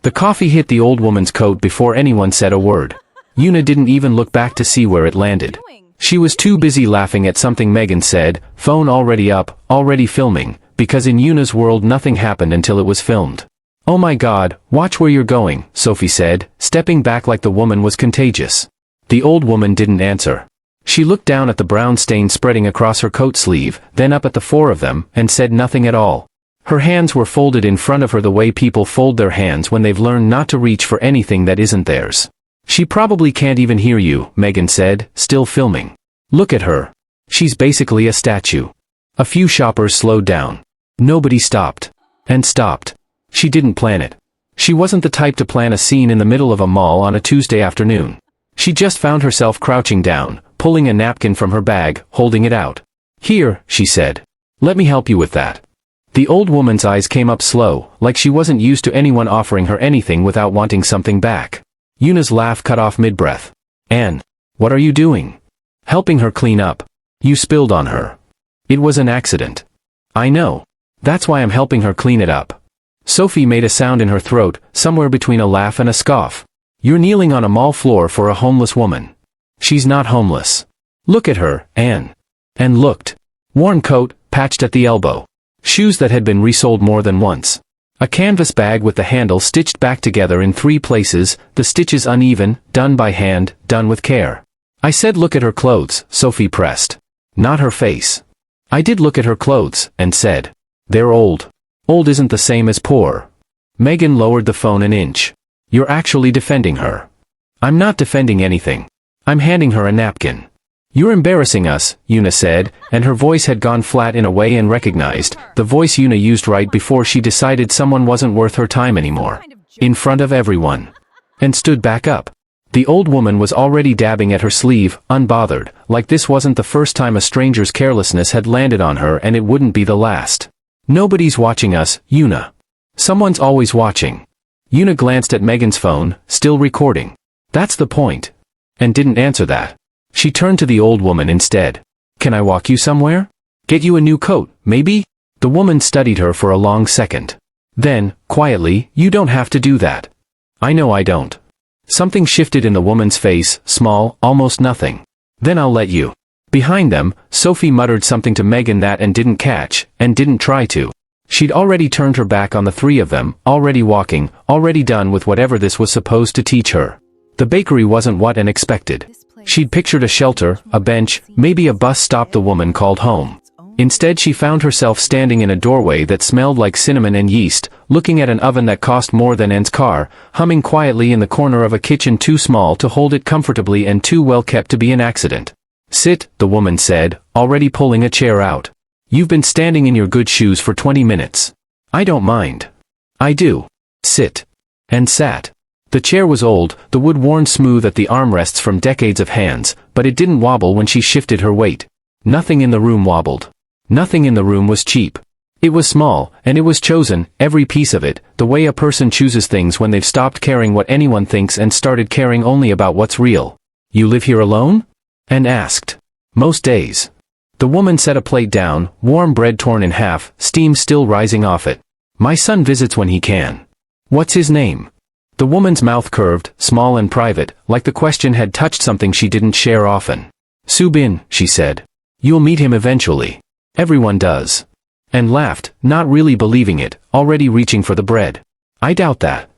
The coffee hit the old woman's coat before anyone said a word. Una didn't even look back to see where it landed. She was too busy laughing at something Megan said, phone already up, already filming, because in Una's world nothing happened until it was filmed. Oh my God, watch where you're going, Sophie said, stepping back like the woman was contagious. The old woman didn't answer. She looked down at the brown stain spreading across her coat sleeve, then up at the four of them, and said nothing at all. Her hands were folded in front of her the way people fold their hands when they've learned not to reach for anything that isn't theirs. She probably can't even hear you, Megan said, still filming. Look at her. She's basically a statue. A few shoppers slowed down. Nobody stopped. And stopped. She didn't plan it. She wasn't the type to plan a scene in the middle of a mall on a Tuesday afternoon. She just found herself crouching down, pulling a napkin from her bag, holding it out. Here, she said. Let me help you with that. The old woman's eyes came up slow, like she wasn't used to anyone offering her anything without wanting something back. Una's laugh cut off mid-breath. Anne, what are you doing? Helping her clean up. You spilled on her. It was an accident. I know. That's why I'm helping her clean it up. Sophie made a sound in her throat, somewhere between a laugh and a scoff. You're kneeling on a mall floor for a homeless woman. She's not homeless. Look at her, Anne. Anne looked. Worn coat, patched at the elbow. Shoes that had been resoled more than once. A canvas bag with the handle stitched back together in 3 places, the stitches uneven, done by hand, done with care. I said look at her clothes, Sophie pressed. Not her face. I did look at her clothes, and said. They're old. Old isn't the same as poor. Megan lowered the phone an inch. You're actually defending her. I'm not defending anything. I'm handing her a napkin. You're embarrassing us, Una said, and her voice had gone flat in a way Anne recognized, the voice Una used right before she decided someone wasn't worth her time anymore. In front of everyone. And stood back up. The old woman was already dabbing at her sleeve, unbothered, like this wasn't the first time a stranger's carelessness had landed on her and it wouldn't be the last. Nobody's watching us, Una. Someone's always watching. Una glanced at Megan's phone, still recording. That's the point. And didn't answer that. She turned to the old woman instead. Can I walk you somewhere? Get you a new coat, maybe? The woman studied her for a long second. Then, quietly, you don't have to do that. I know I don't. Something shifted in the woman's face, small, almost nothing. Then I'll let you. Behind them, Sophie muttered something to Megan that Anne didn't catch, and didn't try to. She'd already turned her back on the 3 of them, already walking, already done with whatever this was supposed to teach her. The bakery wasn't what Anne expected. She'd pictured a shelter, a bench, maybe a bus stop the woman called home. Instead she found herself standing in a doorway that smelled like cinnamon and yeast, looking at an oven that cost more than Anne's car, humming quietly in the corner of a kitchen too small to hold it comfortably and too well kept to be an accident. Sit, the woman said, already pulling a chair out. You've been standing in your good shoes for 20 minutes. I don't mind. I do. Sit. And sat. The chair was old, the wood worn smooth at the armrests from decades of hands, but it didn't wobble when she shifted her weight. Nothing in the room wobbled. Nothing in the room was cheap. It was small, and it was chosen, every piece of it, the way a person chooses things when they've stopped caring what anyone thinks and started caring only about what's real. You live here alone? Anne asked. Most days. The woman set a plate down, warm bread torn in half, steam still rising off it. My son visits when he can. What's his name? The woman's mouth curved, small and private, like the question had touched something she didn't share often. Subin, she said. You'll meet him eventually. Everyone does. And laughed, not really believing it, already reaching for the bread. I doubt that.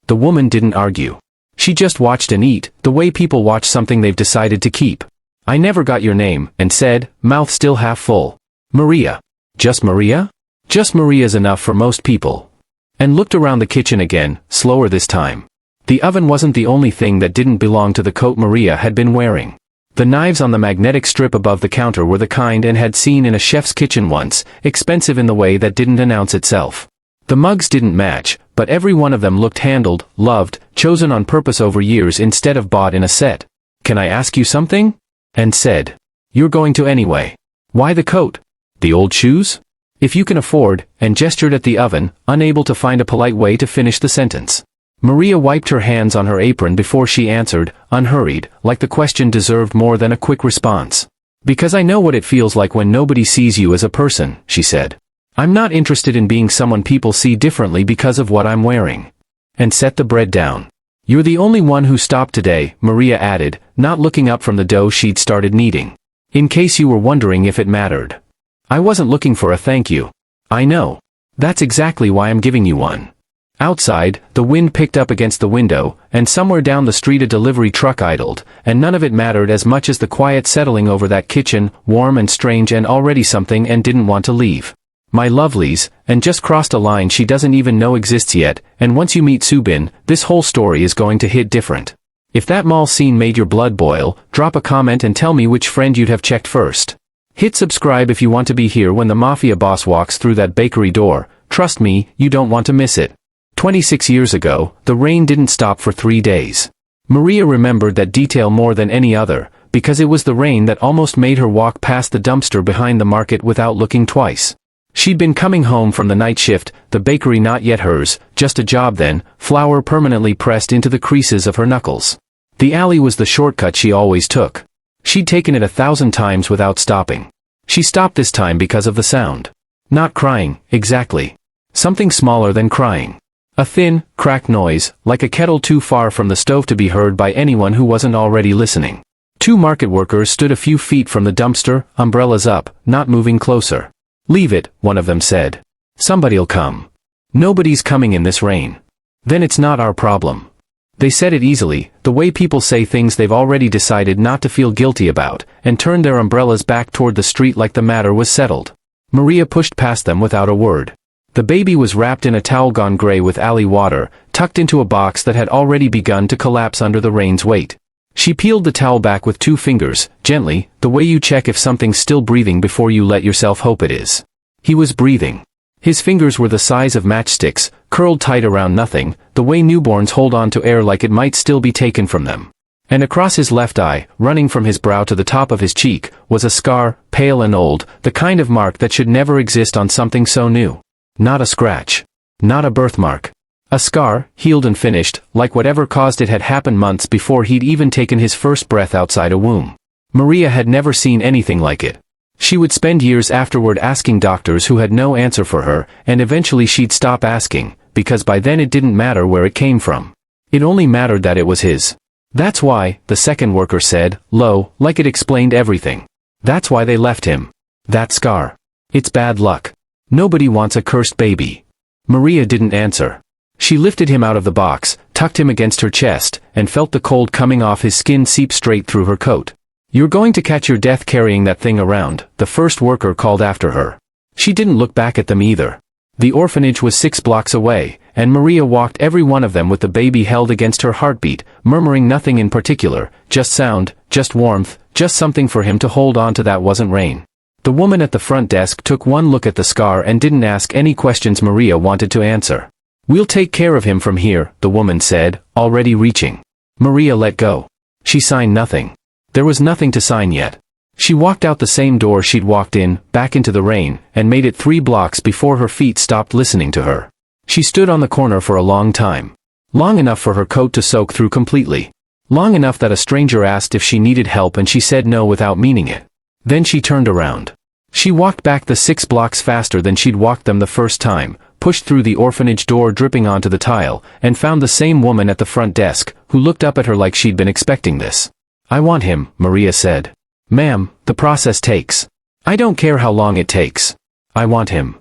The woman didn't argue. She just watched and eat, the way people watch something they've decided to keep. I never got your name, and said, mouth still half full. Maria. Just Maria? Just Maria's enough for most people. And looked around the kitchen again, slower this time. The oven wasn't the only thing that didn't belong to the coat Maria had been wearing. The knives on the magnetic strip above the counter were the kind Anne had seen in a chef's kitchen once, expensive in the way that didn't announce itself. The mugs didn't match, but every one of them looked handled, loved, chosen on purpose over years instead of bought in a set. Can I ask you something? Anne said. You're going to anyway. Why the coat? The old shoes? If you can afford, and gestured at the oven, unable to find a polite way to finish the sentence. Maria wiped her hands on her apron before she answered, unhurried, like the question deserved more than a quick response. Because I know what it feels like when nobody sees you as a person, she said. I'm not interested in being someone people see differently because of what I'm wearing. and set the bread down. You're the only one who stopped today, Maria added, not looking up from the dough she'd started kneading. In case you were wondering if it mattered. I wasn't looking for a thank you. I know. That's exactly why I'm giving you one. Outside, the wind picked up against the window, and somewhere down the street a delivery truck idled, and none of it mattered as much as the quiet settling over that kitchen, warm and strange and already something and didn't want to leave. My lovelies, and just crossed a line she doesn't even know exists yet, and once you meet Subin, this whole story is going to hit different. If that mall scene made your blood boil, drop a comment and tell me which friend you'd have checked first. Hit subscribe if you want to be here when the Mafia boss walks through that bakery door. Trust me, you don't want to miss it. 26 years ago, the rain didn't stop for 3 days. Maria remembered that detail more than any other, because it was the rain that almost made her walk past the dumpster behind the market without looking twice. She'd been coming home from the night shift, the bakery not yet hers, just a job then, flour permanently pressed into the creases of her knuckles. The alley was the shortcut she always took. She'd taken it 1,000 times without stopping. She stopped this time because of the sound. Not crying, exactly. Something smaller than crying. A thin, cracked noise, like a kettle too far from the stove to be heard by anyone who wasn't already listening. 2 market workers stood a few feet from the dumpster, umbrellas up, not moving closer. Leave it, one of them said. Somebody'll come. Nobody's coming in this rain. Then it's not our problem. They said it easily, the way people say things they've already decided not to feel guilty about, and turned their umbrellas back toward the street like the matter was settled. Maria pushed past them without a word. The baby was wrapped in a towel gone gray with alley water, tucked into a box that had already begun to collapse under the rain's weight. She peeled the towel back with 2 fingers, gently, the way you check if something's still breathing before you let yourself hope it is. He was breathing. His fingers were the size of matchsticks, curled tight around nothing, the way newborns hold on to air like it might still be taken from them. And across his left eye, running from his brow to the top of his cheek, was a scar, pale and old, the kind of mark that should never exist on something so new. Not a scratch. Not a birthmark. A scar, healed and finished, like whatever caused it had happened months before he'd even taken his first breath outside a womb. Maria had never seen anything like it. She would spend years afterward asking doctors who had no answer for her, and eventually she'd stop asking, because by then it didn't matter where it came from. It only mattered that it was his. That's why, the second worker said, low, like it explained everything. That's why they left him. That scar. It's bad luck. Nobody wants a cursed baby. Maria didn't answer. She lifted him out of the box, tucked him against her chest, and felt the cold coming off his skin seep straight through her coat. You're going to catch your death carrying that thing around, the first worker called after her. She didn't look back at them either. The orphanage was 6 blocks away, and Maria walked every one of them with the baby held against her heartbeat, murmuring nothing in particular, just sound, just warmth, just something for him to hold on to that wasn't rain. The woman at the front desk took one look at the scar and didn't ask any questions Maria wanted to answer. We'll take care of him from here, the woman said, already reaching. Maria let go. She signed nothing. There was nothing to sign yet. She walked out the same door she'd walked in, back into the rain, and made it 3 blocks before her feet stopped listening to her. She stood on the corner for a long time. Long enough for her coat to soak through completely. Long enough that a stranger asked if she needed help and she said no without meaning it. Then she turned around. She walked back the 6 blocks faster than she'd walked them the first time, pushed through the orphanage door dripping onto the tile, and found the same woman at the front desk, who looked up at her like she'd been expecting this. I want him, Maria said. Ma'am, the process takes. I don't care how long it takes. I want him.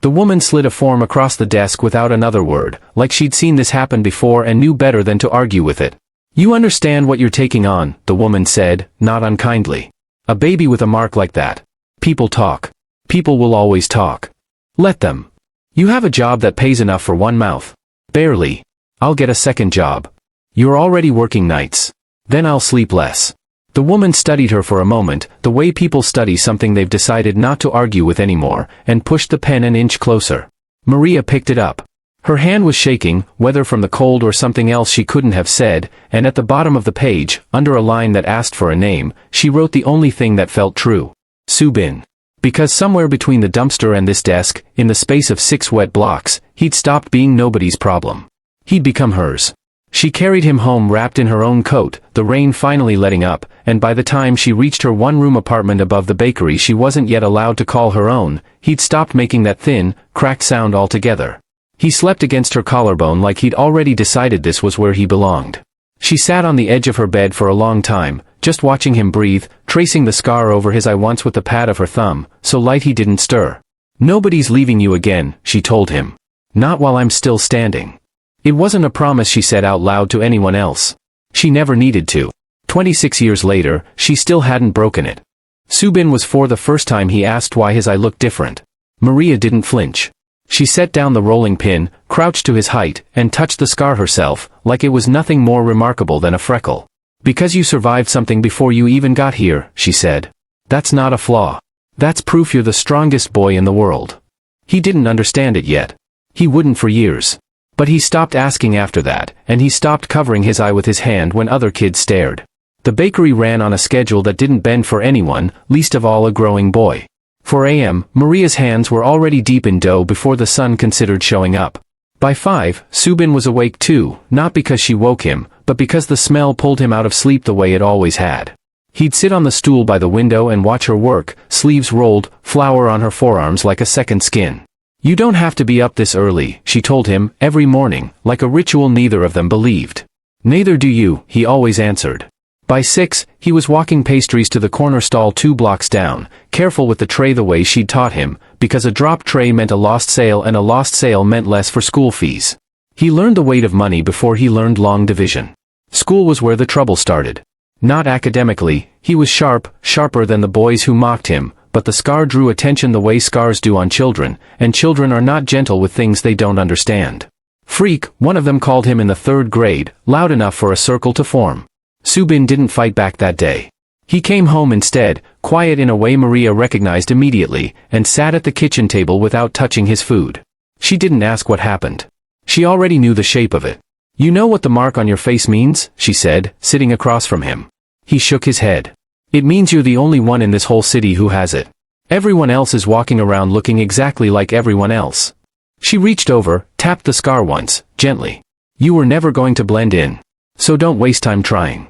The woman slid a form across the desk without another word, like she'd seen this happen before and knew better than to argue with it. You understand what you're taking on, the woman said, not unkindly. A baby with a mark like that. People talk. People will always talk. Let them. You have a job that pays enough for one mouth. Barely. I'll get a second job. You're already working nights. Then I'll sleep less. The woman studied her for a moment, the way people study something they've decided not to argue with anymore, and pushed the pen an inch closer. Maria picked it up. Her hand was shaking, whether from the cold or something else she couldn't have said, and at the bottom of the page, under a line that asked for a name, she wrote the only thing that felt true. Subin. Because somewhere between the dumpster and this desk, in the space of 6 wet blocks, he'd stopped being nobody's problem. He'd become hers. She carried him home wrapped in her own coat, the rain finally letting up, and by the time she reached her one-room apartment above the bakery she wasn't yet allowed to call her own, he'd stopped making that thin, cracked sound altogether. He slept against her collarbone like he'd already decided this was where he belonged. She sat on the edge of her bed for a long time, just watching him breathe, tracing the scar over his eye once with the pad of her thumb, so light he didn't stir. "Nobody's leaving you again," she told him. "Not while I'm still standing." It wasn't a promise she said out loud to anyone else. She never needed to. 26 years later, she still hadn't broken it. Subin was for the first time he asked why his eye looked different. Maria didn't flinch. She set down the rolling pin, crouched to his height, and touched the scar herself, like it was nothing more remarkable than a freckle. "Because you survived something before you even got here," she said. "That's not a flaw. That's proof you're the strongest boy in the world." He didn't understand it yet. He wouldn't for years. But he stopped asking after that, and he stopped covering his eye with his hand when other kids stared. The bakery ran on a schedule that didn't bend for anyone, least of all a growing boy. 4 a.m., Maria's hands were already deep in dough before the sun considered showing up. By 5, Subin was awake too, not because she woke him, but because the smell pulled him out of sleep the way it always had. He'd sit on the stool by the window and watch her work, sleeves rolled, flour on her forearms like a second skin. "You don't have to be up this early," she told him, every morning, like a ritual neither of them believed. "Neither do you," he always answered. By 6, he was walking pastries to the corner stall 2 blocks down, careful with the tray the way she'd taught him, because a dropped tray meant a lost sale and a lost sale meant less for school fees. He learned the weight of money before he learned long division. School was where the trouble started. Not academically, he was sharp, sharper than the boys who mocked him, but the scar drew attention the way scars do on children, and children are not gentle with things they don't understand. "Freak," one of them called him in the 3rd grade, loud enough for a circle to form. Subin didn't fight back that day. He came home instead, quiet in a way Maria recognized immediately, and sat at the kitchen table without touching his food. She didn't ask what happened. She already knew the shape of it. "You know what the mark on your face means?" she said, sitting across from him. He shook his head. "It means you're the only one in this whole city who has it. Everyone else is walking around looking exactly like everyone else." She reached over, tapped the scar once, gently. "You were never going to blend in. So don't waste time trying."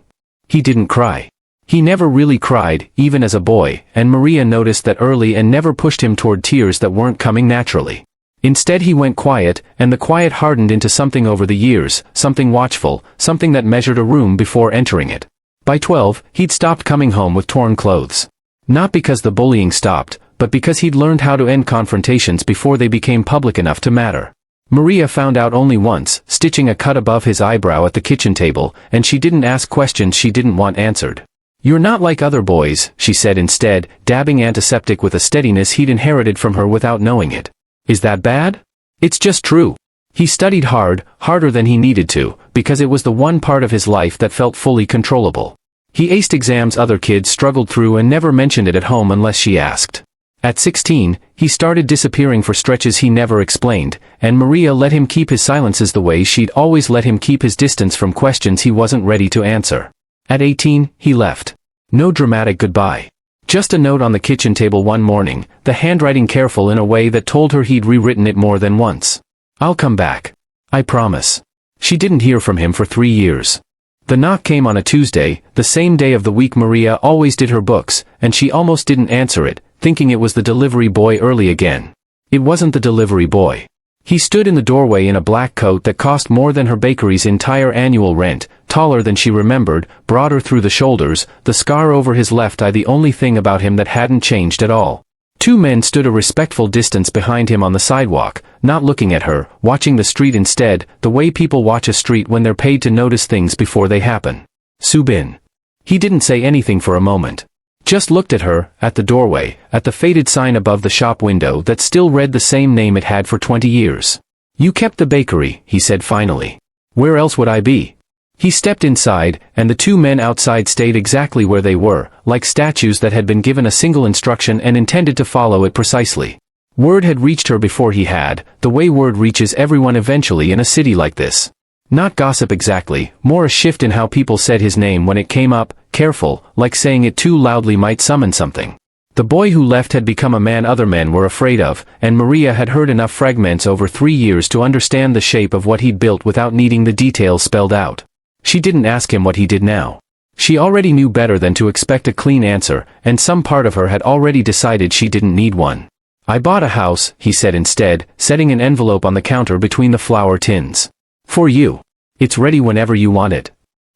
He didn't cry. He never really cried, even as a boy, and Maria noticed that early and never pushed him toward tears that weren't coming naturally. Instead he went quiet, and the quiet hardened into something over the years, something watchful, something that measured a room before entering it. By 12, he'd stopped coming home with torn clothes. Not because the bullying stopped, but because he'd learned how to end confrontations before they became public enough to matter. Maria found out only once, stitching a cut above his eyebrow at the kitchen table, and she didn't ask questions she didn't want answered. "You're not like other boys," she said instead, dabbing antiseptic with a steadiness he'd inherited from her without knowing it. "Is that bad?" "It's just true." He studied hard, harder than he needed to, because it was the one part of his life that felt fully controllable. He aced exams other kids struggled through and never mentioned it at home unless she asked. At 16, he started disappearing for stretches he never explained, and Maria let him keep his silences the way she'd always let him keep his distance from questions he wasn't ready to answer. At 18, he left. No dramatic goodbye. Just a note on the kitchen table one morning, the handwriting careful in a way that told her he'd rewritten it more than once. "I'll come back. I promise." She didn't hear from him for 3 years. The knock came on a Tuesday, the same day of the week Maria always did her books, and she almost didn't answer it, thinking it was the delivery boy early again. It wasn't the delivery boy. He stood in the doorway in a black coat that cost more than her bakery's entire annual rent, taller than she remembered, broader through the shoulders, the scar over his left eye the only thing about him that hadn't changed at all. 2 men stood a respectful distance behind him on the sidewalk, not looking at her, watching the street instead, the way people watch a street when they're paid to notice things before they happen. "Subin." He didn't say anything for a moment. Just looked at her, at the doorway, at the faded sign above the shop window that still read the same name it had for 20 years. "You kept the bakery," he said finally. "Where else would I be?" He stepped inside, and the 2 men outside stayed exactly where they were, like statues that had been given a single instruction and intended to follow it precisely. Word had reached her before he had, the way word reaches everyone eventually in a city like this. Not gossip exactly, more a shift in how people said his name when it came up, careful, like saying it too loudly might summon something. The boy who left had become a man other men were afraid of, and Maria had heard enough fragments over 3 years to understand the shape of what he'd built without needing the details spelled out. She didn't ask him what he did now. She already knew better than to expect a clean answer, and some part of her had already decided she didn't need one. I bought a house, he said instead, setting an envelope on the counter between the flour tins. For you. It's ready whenever you want it.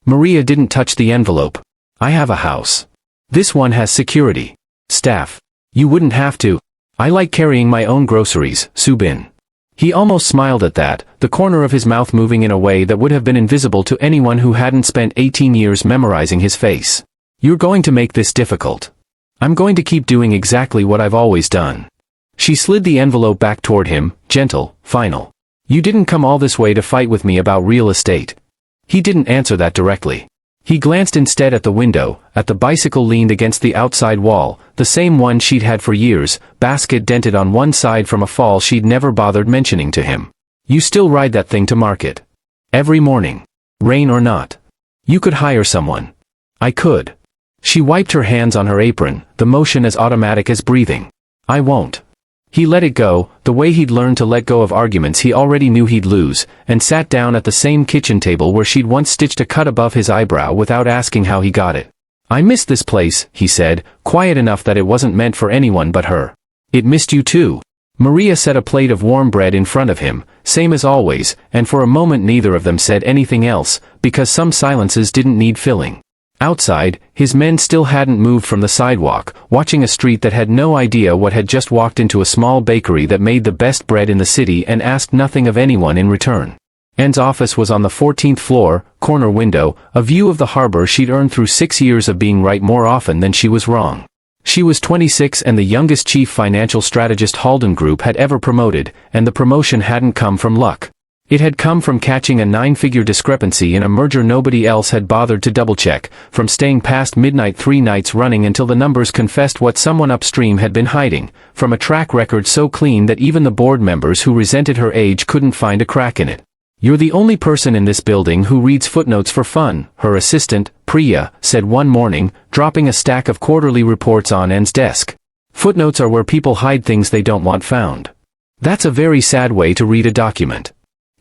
Maria didn't touch the envelope. I have a house. This one has security. Staff. You wouldn't have to. I like carrying my own groceries, Subin. He almost smiled at that, the corner of his mouth moving in a way that would have been invisible to anyone who hadn't spent 18 years memorizing his face. You're going to make this difficult. I'm going to keep doing exactly what I've always done. She slid the envelope back toward him, gentle, final. You didn't come all this way to fight with me about real estate. He didn't answer that directly. He glanced instead at the window, at the bicycle leaned against the outside wall, the same one she'd had for years, basket dented on one side from a fall she'd never bothered mentioning to him. You still ride that thing to market. Every morning. Rain or not. You could hire someone. I could. She wiped her hands on her apron, the motion as automatic as breathing. I won't. He let it go, the way he'd learned to let go of arguments he already knew he'd lose, and sat down at the same kitchen table where she'd once stitched a cut above his eyebrow without asking how he got it. I miss this place, he said, quiet enough that it wasn't meant for anyone but her. It missed you too. Maria set a plate of warm bread in front of him, same as always, and for a moment neither of them said anything else, because some silences didn't need filling. Outside, his men still hadn't moved from the sidewalk, watching a street that had no idea what had just walked into a small bakery that made the best bread in the city and asked nothing of anyone in return. Anne's office was on the 14th floor, corner window, a view of the harbor she'd earned through 6 years of being right more often than she was wrong. She was 26 and the youngest chief financial strategist Halden Group had ever promoted, and the promotion hadn't come from luck. It had come from catching a 9-figure discrepancy in a merger nobody else had bothered to double-check, from staying past midnight 3 nights running until the numbers confessed what someone upstream had been hiding, from a track record so clean that even the board members who resented her age couldn't find a crack in it. You're the only person in this building who reads footnotes for fun, her assistant, Priya, said one morning, dropping a stack of quarterly reports on Anne's desk. Footnotes are where people hide things they don't want found. That's a very sad way to read a document.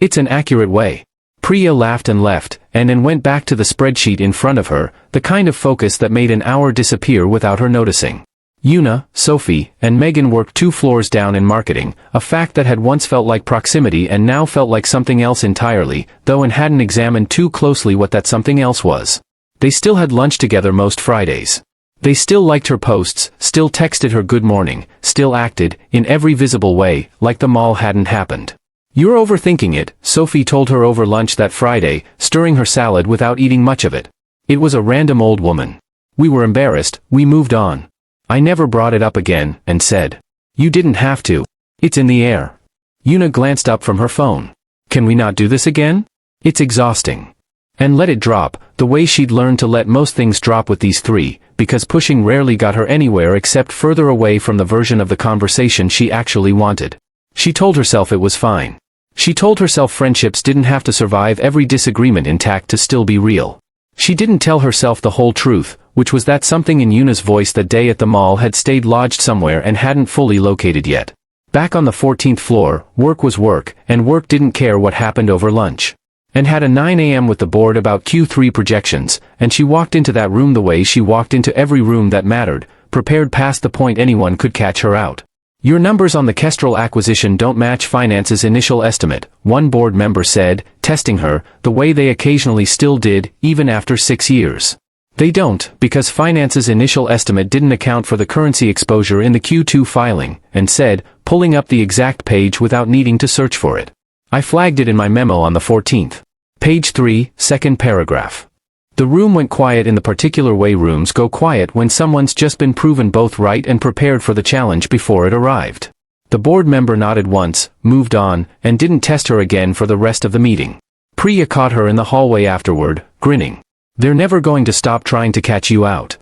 It's an accurate way. Priya laughed and left, and then went back to the spreadsheet in front of her, the kind of focus that made an hour disappear without her noticing. Una, Sophie, and Megan worked 2 floors down in marketing, a fact that had once felt like proximity and now felt like something else entirely, though Anne hadn't examined too closely what that something else was. They still had lunch together most Fridays. They still liked her posts, still texted her good morning, still acted, in every visible way, like the mall hadn't happened. You're overthinking it, Sophie told her over lunch that Friday, stirring her salad without eating much of it. It was a random old woman. We were embarrassed, we moved on. I never brought it up again, and said. You didn't have to. It's in the air. Una glanced up from her phone. Can we not do this again? It's exhausting. And let it drop, the way she'd learned to let most things drop with these 3, because pushing rarely got her anywhere except further away from the version of the conversation she actually wanted. She told herself it was fine. She told herself friendships didn't have to survive every disagreement intact to still be real. She didn't tell herself the whole truth, which was that something in Una's voice that day at the mall had stayed lodged somewhere and hadn't fully located yet. Back on the 14th floor, work was work, and work didn't care what happened over lunch. And had a 9 a.m. with the board about Q3 projections, and she walked into that room the way she walked into every room that mattered, prepared past the point anyone could catch her out. Your numbers on the Kestrel acquisition don't match Finance's initial estimate, one board member said, testing her, the way they occasionally still did, even after 6 years. They don't, because Finance's initial estimate didn't account for the currency exposure in the Q2 filing, and said, pulling up the exact page without needing to search for it. I flagged it in my memo on the 14th. Page 3, second paragraph. The room went quiet in the particular way rooms go quiet when someone's just been proven both right and prepared for the challenge before it arrived. The board member nodded once, moved on, and didn't test her again for the rest of the meeting. Priya caught her in the hallway afterward, grinning. They're never going to stop trying to catch you out.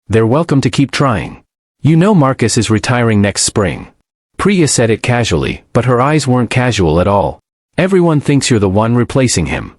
They're welcome to keep trying. You know Marcus is retiring next spring. Priya said it casually, but her eyes weren't casual at all. Everyone thinks you're the one replacing him.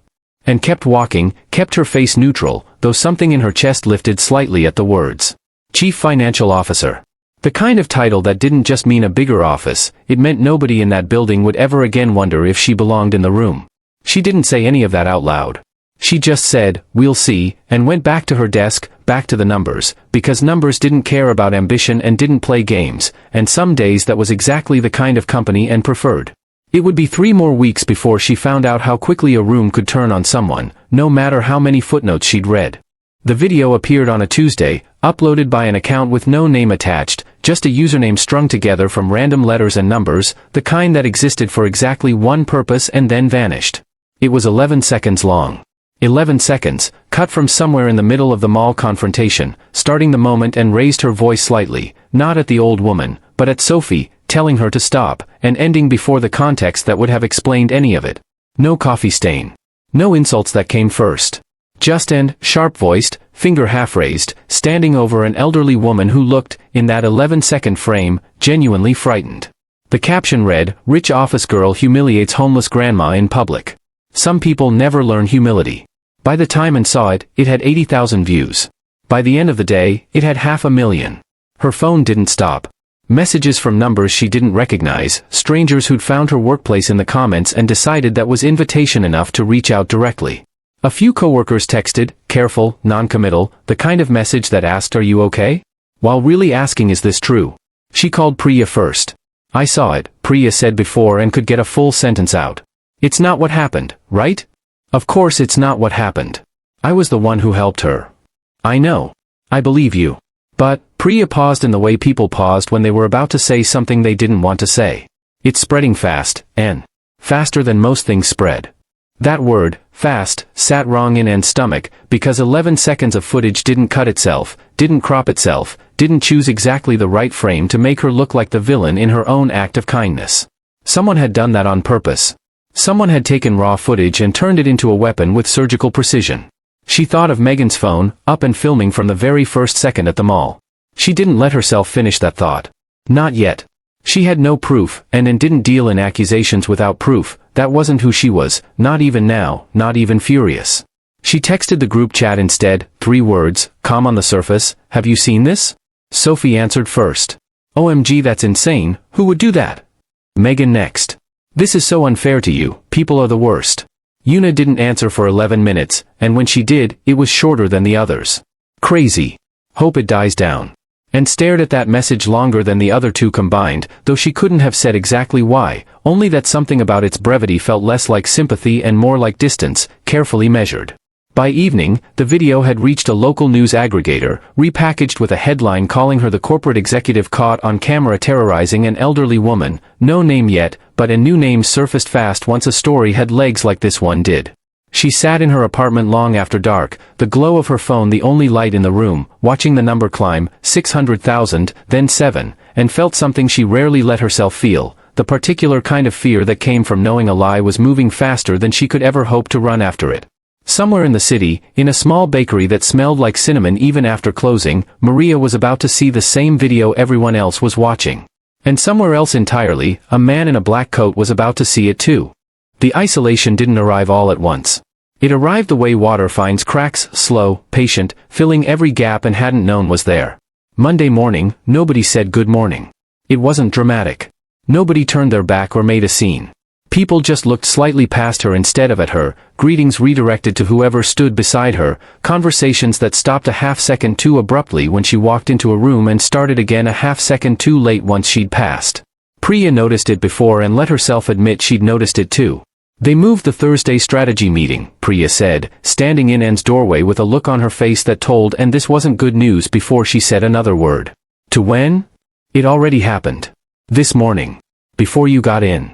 And kept walking, kept her face neutral, though something in her chest lifted slightly at the words. Chief Financial Officer. The kind of title that didn't just mean a bigger office, it meant nobody in that building would ever again wonder if she belonged in the room. She didn't say any of that out loud. She just said, "We'll see," and went back to her desk, back to the numbers, because numbers didn't care about ambition and didn't play games, and some days that was exactly the kind of company and preferred. It would be 3 more weeks before she found out how quickly a room could turn on someone, no matter how many footnotes she'd read. The video appeared on a Tuesday, uploaded by an account with no name attached, just a username strung together from random letters and numbers, the kind that existed for exactly one purpose and then vanished. It was 11 seconds long. 11 seconds, cut from somewhere in the middle of the mall confrontation, starting the moment and raised her voice slightly, not at the old woman, but at Sophie, telling her to stop, and ending before the context that would have explained any of it. No coffee stain. No insults that came first. Just and, sharp-voiced, finger half-raised, standing over an elderly woman who looked, in that 11-second frame, genuinely frightened. The caption read, "Rich office girl humiliates homeless grandma in public." Some people never learn humility. By the time I saw it, it had 80,000 views. By the end of the day, it had 500,000. Her phone didn't stop. Messages from numbers she didn't recognize, strangers who'd found her workplace in the comments and decided that was invitation enough to reach out directly. A few coworkers texted, careful, non-committal, the kind of message that asked, "Are you okay?" while really asking, "Is this true?" She called Priya first. "I saw it," Priya said before and could get a full sentence out. "It's not what happened, right?" "Of course it's not what happened. I was the one who helped her." "I know. I believe you." But, Priya paused in the way people paused when they were about to say something they didn't want to say. "It's spreading fast, and faster than most things spread." That word, fast, sat wrong in Anne's stomach, because 11 seconds of footage didn't cut itself, didn't crop itself, didn't choose exactly the right frame to make her look like the villain in her own act of kindness. Someone had done that on purpose. Someone had taken raw footage and turned it into a weapon with surgical precision. She thought of Megan's phone, up and filming from the very first second at the mall. She didn't let herself finish that thought. Not yet. She had no proof, and didn't deal in accusations without proof. That wasn't who she was, not even now, not even furious. She texted the group chat instead, 3 words, calm on the surface, "Have you seen this?" Sophie answered first. "OMG, that's insane, who would do that?" Megan next. "This is so unfair to you, people are the worst." Una didn't answer for 11 minutes, and when she did, it was shorter than the others. "Crazy. Hope it dies down." And stared at that message longer than the other 2 combined, though she couldn't have said exactly why, only that something about its brevity felt less like sympathy and more like distance, carefully measured. By evening, the video had reached a local news aggregator, repackaged with a headline calling her the corporate executive caught on camera terrorizing an elderly woman, no name yet, but a new name surfaced fast once a story had legs like this one did. She sat in her apartment long after dark, the glow of her phone the only light in the room, watching the number climb, 600,000, then 7, and felt something she rarely let herself feel, the particular kind of fear that came from knowing a lie was moving faster than she could ever hope to run after it. Somewhere in the city, in a small bakery that smelled like cinnamon even after closing, Maria was about to see the same video everyone else was watching. And somewhere else entirely, a man in a black coat was about to see it too. The isolation didn't arrive all at once. It arrived the way water finds cracks, slow, patient, filling every gap and hadn't known was there. Monday morning, nobody said good morning. It wasn't dramatic. Nobody turned their back or made a scene. People just looked slightly past her instead of at her, greetings redirected to whoever stood beside her, conversations that stopped a half-second too abruptly when she walked into a room and started again a half-second too late once she'd passed. Priya noticed it before and let herself admit she'd noticed it too. "They moved the Thursday strategy meeting," Priya said, standing in Anne's doorway with a look on her face that told and this wasn't good news before she said another word. "To when?" "It already happened. This morning. Before you got in."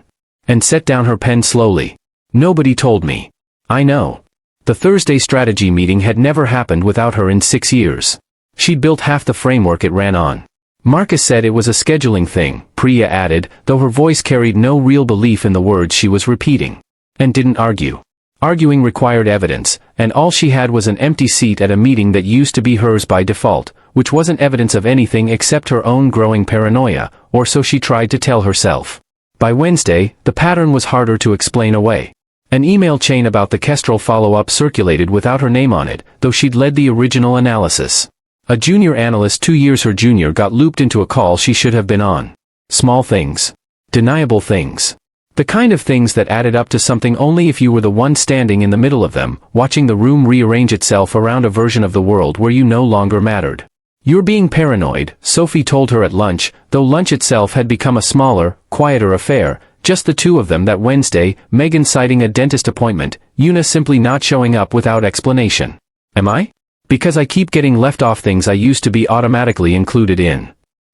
And set down her pen slowly. "Nobody told me." "I know." The Thursday strategy meeting had never happened without her in 6 years. She'd built half the framework it ran on. Marcus said it was a scheduling thing, Priya added, though her voice carried no real belief in the words she was repeating. And didn't argue. Arguing required evidence, and all she had was an empty seat at a meeting that used to be hers by default, which wasn't evidence of anything except her own growing paranoia, or so she tried to tell herself. By Wednesday, the pattern was harder to explain away. An email chain about the Kestrel follow-up circulated without her name on it, though she'd led the original analysis. A junior analyst 2 years her junior got looped into a call she should have been on. Small things. Deniable things. The kind of things that added up to something only if you were the one standing in the middle of them, watching the room rearrange itself around a version of the world where you no longer mattered. "You're being paranoid," Sophie told her at lunch, though lunch itself had become a smaller, quieter affair, just the two of them that Wednesday, Megan citing a dentist appointment, Una simply not showing up without explanation. "Am I? Because I keep getting left off things I used to be automatically included in.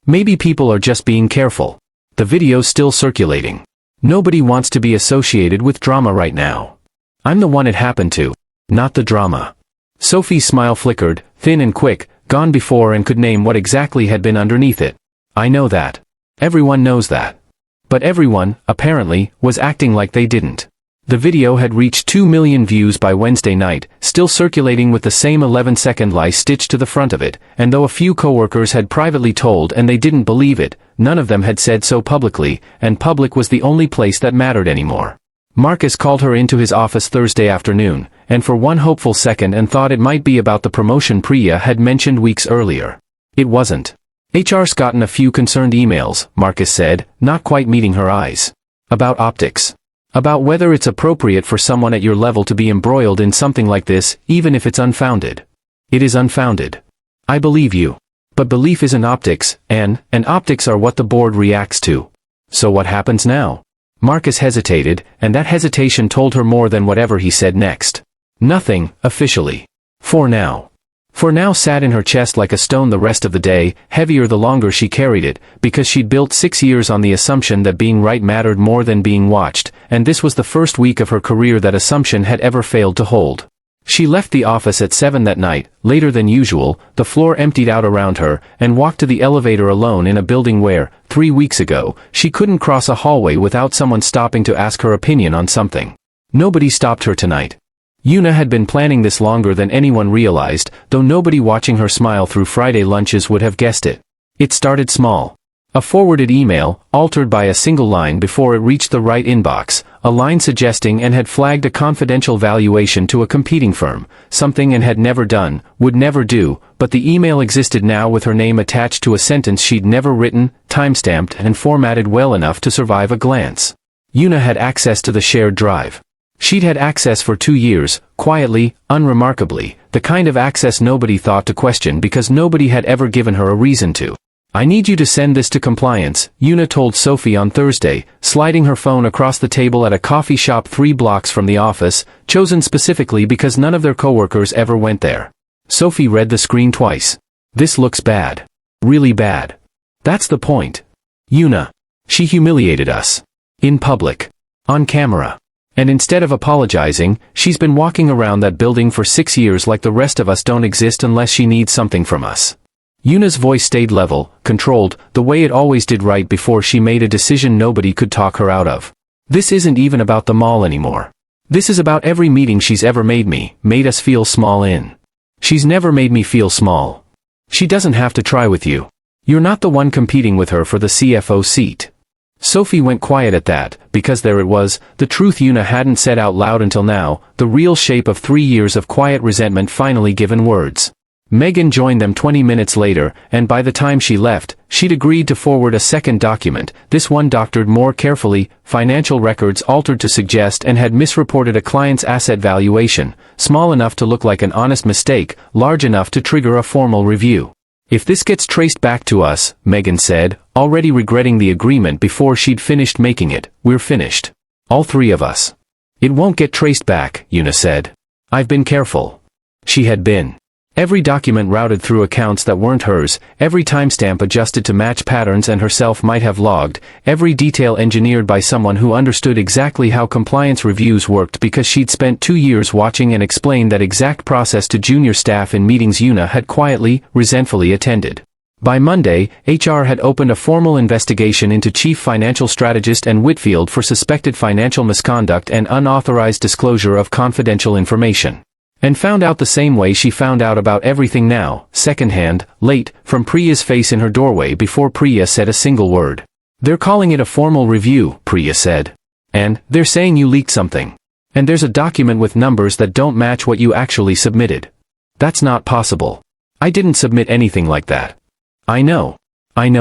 Maybe people are just being careful. The video's still circulating. Nobody wants to be associated with drama right now. I'm the one it happened to, not the drama." Sophie's smile flickered, thin and quick, gone before, and could name what exactly had been underneath it. "I know that. Everyone knows that." But everyone, apparently, was acting like they didn't. The video had reached 2 million views by Wednesday night, still circulating with the same 11-second lie stitched to the front of it, and though a few coworkers had privately told and they didn't believe it, none of them had said so publicly, and public was the only place that mattered anymore. Marcus called her into his office Thursday afternoon, and for one hopeful second and thought it might be about the promotion Priya had mentioned weeks earlier. It wasn't. "HR's gotten a few concerned emails," Marcus said, not quite meeting her eyes. "About optics. About whether it's appropriate for someone at your level to be embroiled in something like this, even if it's unfounded." "It is unfounded. I believe you. But belief isn't optics, and optics are what the board reacts to. So what happens now?" Marcus hesitated, and that hesitation told her more than whatever he said next. "Nothing, officially. For now." For now sat in her chest like a stone the rest of the day, heavier the longer she carried it, because she'd built 6 years on the assumption that being right mattered more than being watched, and this was the first week of her career that assumption had ever failed to hold. She left the office at 7 that night, later than usual, the floor emptied out around her, and walked to the elevator alone in a building where, 3 weeks ago, she couldn't cross a hallway without someone stopping to ask her opinion on something. Nobody stopped her tonight. Una had been planning this longer than anyone realized, though nobody watching her smile through Friday lunches would have guessed it. It started small. A forwarded email, altered by a single line before it reached the right inbox, a line suggesting and had flagged a confidential valuation to a competing firm, something and had never done, would never do, but the email existed now with her name attached to a sentence she'd never written, timestamped and formatted well enough to survive a glance. Una had access to the shared drive. She'd had access for 2 years, quietly, unremarkably, the kind of access nobody thought to question because nobody had ever given her a reason to. "I need you to send this to compliance," Una told Sophie on Thursday, sliding her phone across the table at a coffee shop 3 blocks from the office, chosen specifically because none of their coworkers ever went there. Sophie read the screen twice. "This looks bad. Really bad. That's the point. Una. She humiliated us. In public. On camera. And instead of apologizing, she's been walking around that building for 6 years like the rest of us don't exist unless she needs something from us." Una's voice stayed level, controlled, the way it always did right before she made a decision nobody could talk her out of. "This isn't even about the mall anymore. This is about every meeting she's ever made us feel small in. She's never made me feel small. She doesn't have to try with you. You're not the one competing with her for the CFO seat." Sophie went quiet at that, because there it was, the truth Una hadn't said out loud until now, the real shape of 3 years of quiet resentment finally given words. Megan joined them 20 minutes later, and by the time she left, she'd agreed to forward a second document, this one doctored more carefully, financial records altered to suggest and had misreported a client's asset valuation, small enough to look like an honest mistake, large enough to trigger a formal review. "If this gets traced back to us," Megan said, already regretting the agreement before she'd finished making it, "we're finished. All 3 of us." "It won't get traced back," Una said. "I've been careful." She had been. Every document routed through accounts that weren't hers, every timestamp adjusted to match patterns and herself might have logged, every detail engineered by someone who understood exactly how compliance reviews worked because she'd spent 2 years watching and explained that exact process to junior staff in meetings Una had quietly, resentfully attended. By Monday, HR had opened a formal investigation into Chief Financial Strategist and Whitfield for suspected financial misconduct and unauthorized disclosure of confidential information. And found out the same way she found out about everything now, secondhand, late, from Priya's face in her doorway before Priya said a single word. "They're calling it a formal review," Priya said. "And they're saying you leaked something. And there's a document with numbers that don't match what you actually submitted. That's not possible. I didn't submit anything like that." I know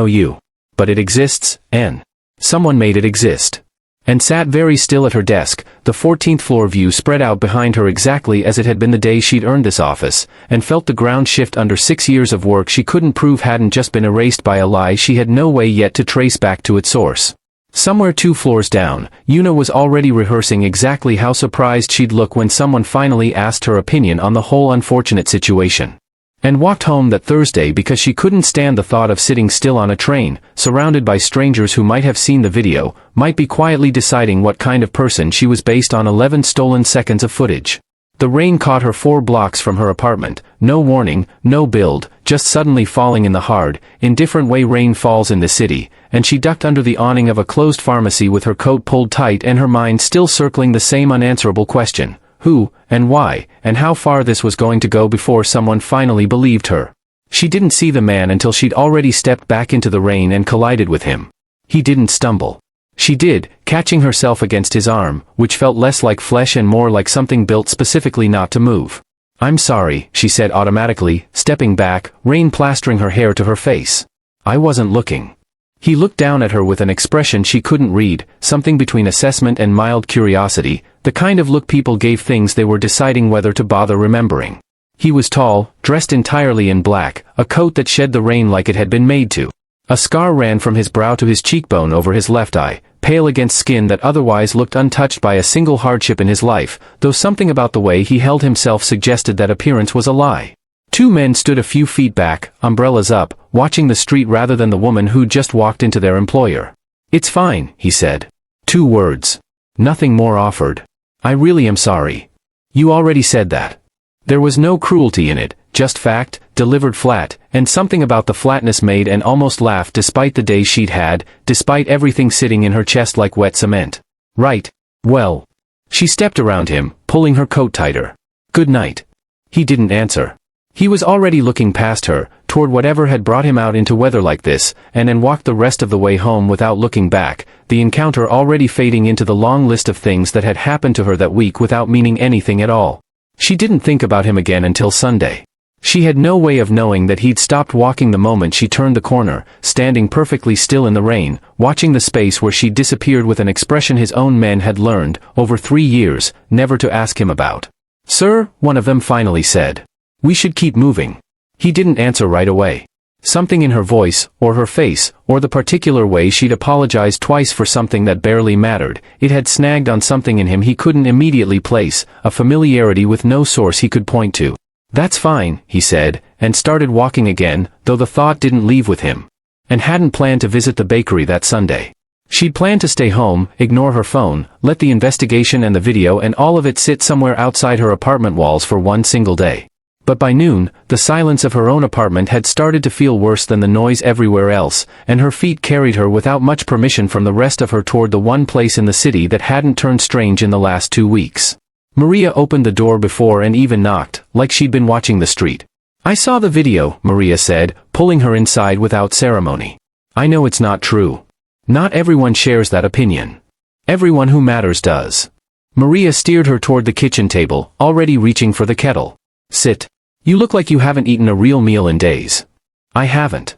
you. But it exists, and someone made it exist. and sat very still at her desk, the 14th floor view spread out behind her exactly as it had been the day she'd earned this office, and felt the ground shift under 6 years of work she couldn't prove hadn't just been erased by a lie she had no way yet to trace back to its source. Somewhere 2 floors down, Una was already rehearsing exactly how surprised she'd look when someone finally asked her opinion on the whole unfortunate situation. And walked home that Thursday because she couldn't stand the thought of sitting still on a train, surrounded by strangers who might have seen the video, might be quietly deciding what kind of person she was based on 11 stolen seconds of footage. The rain caught her 4 blocks from her apartment, no warning, no build, just suddenly falling in the hard, indifferent way rain falls in the city, and she ducked under the awning of a closed pharmacy with her coat pulled tight and her mind still circling the same unanswerable question. Who, and why, and how far this was going to go before someone finally believed her. She didn't see the man until she'd already stepped back into the rain and collided with him. He didn't stumble. She did, catching herself against his arm, which felt less like flesh and more like something built specifically not to move. "I'm sorry," she said automatically, stepping back, rain plastering her hair to her face. "I wasn't looking." He looked down at her with an expression she couldn't read, something between assessment and mild curiosity, the kind of look people gave things they were deciding whether to bother remembering. He was tall, dressed entirely in black, a coat that shed the rain like it had been made to. A scar ran from his brow to his cheekbone over his left eye, pale against skin that otherwise looked untouched by a single hardship in his life, though something about the way he held himself suggested that appearance was a lie. 2 men stood a few feet back, umbrellas up, watching the street rather than the woman who'd just walked into their employer. "It's fine," he said. 2 words. Nothing more offered. "I really am sorry." "You already said that." There was no cruelty in it, just fact, delivered flat, and something about the flatness made and almost laughed despite the day she'd had, despite everything sitting in her chest like wet cement. "Right. Well." She stepped around him, pulling her coat tighter. "Good night." He didn't answer. He was already looking past her, toward whatever had brought him out into weather like this, and then walked the rest of the way home without looking back, the encounter already fading into the long list of things that had happened to her that week without meaning anything at all. She didn't think about him again until Sunday. She had no way of knowing that he'd stopped walking the moment she turned the corner, standing perfectly still in the rain, watching the space where she'd disappeared with an expression his own men had learned, over 3 years, never to ask him about. "Sir," one of them finally said. "We should keep moving." He didn't answer right away. Something in her voice, or her face, or the particular way she'd apologized twice for something that barely mattered, it had snagged on something in him he couldn't immediately place, a familiarity with no source he could point to. "That's fine," he said, and started walking again, though the thought didn't leave with him. And hadn't planned to visit the bakery that Sunday. She'd planned to stay home, ignore her phone, let the investigation and the video and all of it sit somewhere outside her apartment walls for one single day. But by noon, the silence of her own apartment had started to feel worse than the noise everywhere else, and her feet carried her without much permission from the rest of her toward the one place in the city that hadn't turned strange in the last 2 weeks. Maria opened the door before and even knocked, like she'd been watching the street. "I saw the video," Maria said, pulling her inside without ceremony. "I know it's not true. Not everyone shares that opinion. Everyone who matters does." Maria steered her toward the kitchen table, already reaching for the kettle. "Sit. You look like you haven't eaten a real meal in days." "I haven't."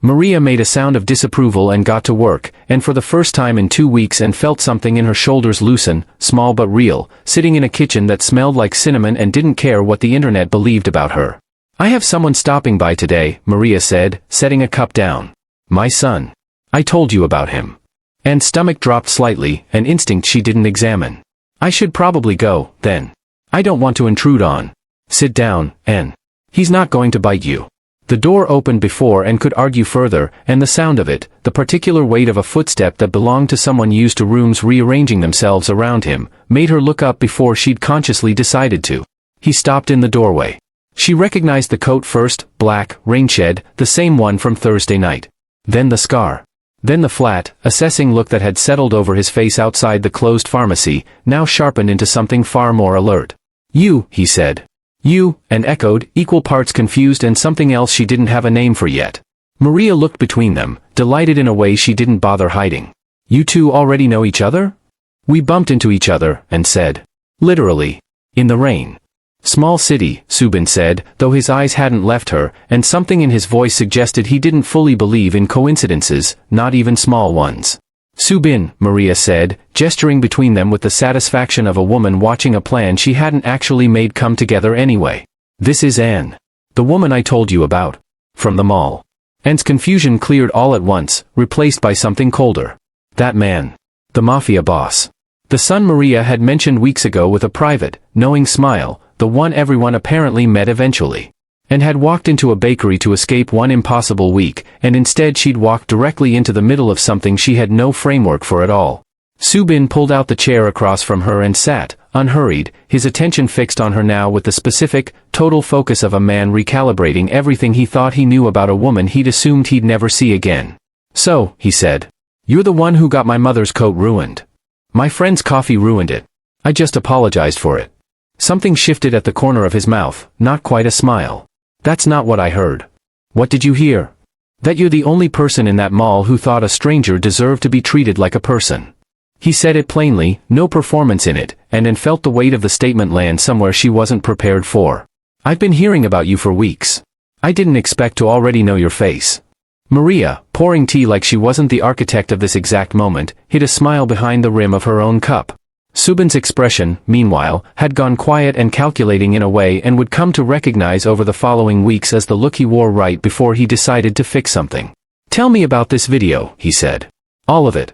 Maria made a sound of disapproval and got to work, and for the first time in 2 weeks and felt something in her shoulders loosen, small but real, sitting in a kitchen that smelled like cinnamon and didn't care what the internet believed about her. "I have someone stopping by today," Maria said, setting a cup down. "My son. I told you about him." And stomach dropped slightly, an instinct she didn't examine. "I should probably go, then. I don't want to intrude on." "Sit down, and he's not going to bite you." The door opened before and could argue further, and the sound of it, the particular weight of a footstep that belonged to someone used to rooms rearranging themselves around him, made her look up before she'd consciously decided to. He stopped in the doorway. She recognized the coat first, black, rain-shed, the same one from Thursday night. Then the scar. Then the flat, assessing look that had settled over his face outside the closed pharmacy, now sharpened into something far more alert. "You," he said. "You," and echoed, equal parts confused and something else she didn't have a name for yet. Maria looked between them, delighted in a way she didn't bother hiding. "You two already know each other?" "We bumped into each other," and said. "Literally. In the rain." "Small city," Subin said, though his eyes hadn't left her, and something in his voice suggested he didn't fully believe in coincidences, not even small ones. Subin, Maria said, gesturing between them with the satisfaction of a woman watching a plan she hadn't actually made come together anyway. This is Anne. The woman I told you about. From the mall. Anne's confusion cleared all at once, replaced by something colder. That man. The Mafia boss. The son Maria had mentioned weeks ago with a private, knowing smile, the one everyone apparently met eventually. And had walked into a bakery to escape one impossible week, and instead she'd walked directly into the middle of something she had no framework for at all. Subin pulled out the chair across from her and sat, unhurried, his attention fixed on her now with the specific, total focus of a man recalibrating everything he thought he knew about a woman he'd assumed he'd never see again. So, he said. You're the one who got my mother's coat ruined. My friend's coffee ruined it. I just apologized for it. Something shifted at the corner of his mouth, not quite a smile. That's not what I heard. What did you hear? That you're the only person in that mall who thought a stranger deserved to be treated like a person. He said it plainly, no performance in it, and then felt the weight of the statement land somewhere she wasn't prepared for. I've been hearing about you for weeks. I didn't expect to already know your face. Maria, pouring tea like she wasn't the architect of this exact moment, hid a smile behind the rim of her own cup. Subin's expression, meanwhile, had gone quiet and calculating in a way and would come to recognize over the following weeks as the look he wore right before he decided to fix something. Tell me about this video, he said. All of it.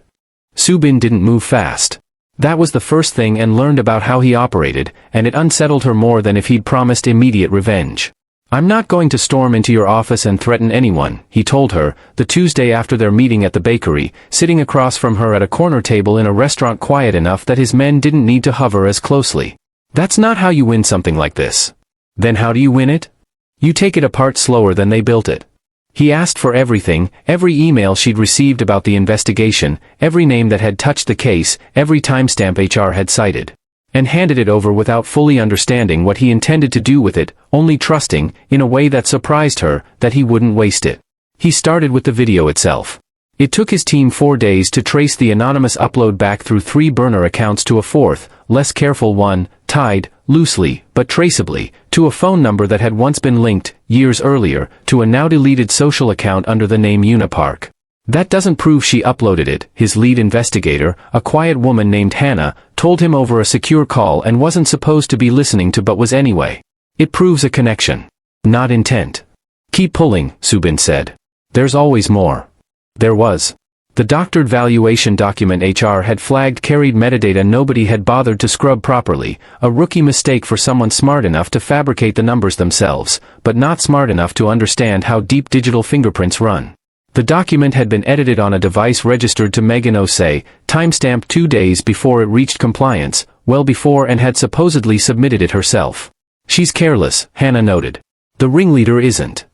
Subin didn't move fast. That was the first thing and learned about how he operated, and it unsettled her more than if he'd promised immediate revenge. I'm not going to storm into your office and threaten anyone, he told her, the Tuesday after their meeting at the bakery, sitting across from her at a corner table in a restaurant quiet enough that his men didn't need to hover as closely. That's not how you win something like this. Then how do you win it? You take it apart slower than they built it. He asked for everything, every email she'd received about the investigation, every name that had touched the case, every timestamp HR had cited. And handed it over without fully understanding what he intended to do with it, only trusting, in a way that surprised her, that he wouldn't waste it. He started with the video itself. It took his team 4 days to trace the anonymous upload back through 3 burner accounts to a fourth, less careful one, tied, loosely, but traceably, to a phone number that had once been linked, years earlier, to a now-deleted social account under the name Unipark. That doesn't prove she uploaded it, his lead investigator, a quiet woman named Hannah, told him over a secure call and wasn't supposed to be listening to but was anyway. It proves a connection. Not intent. Keep pulling, Subin said. There's always more. There was. The doctored valuation document HR had flagged carried metadata nobody had bothered to scrub properly, a rookie mistake for someone smart enough to fabricate the numbers themselves, but not smart enough to understand how deep digital fingerprints run. The document had been edited on a device registered to Megan O'Say, timestamped 2 days before it reached compliance, well before and had supposedly submitted it herself. She's careless, Hannah noted. The ringleader isn't.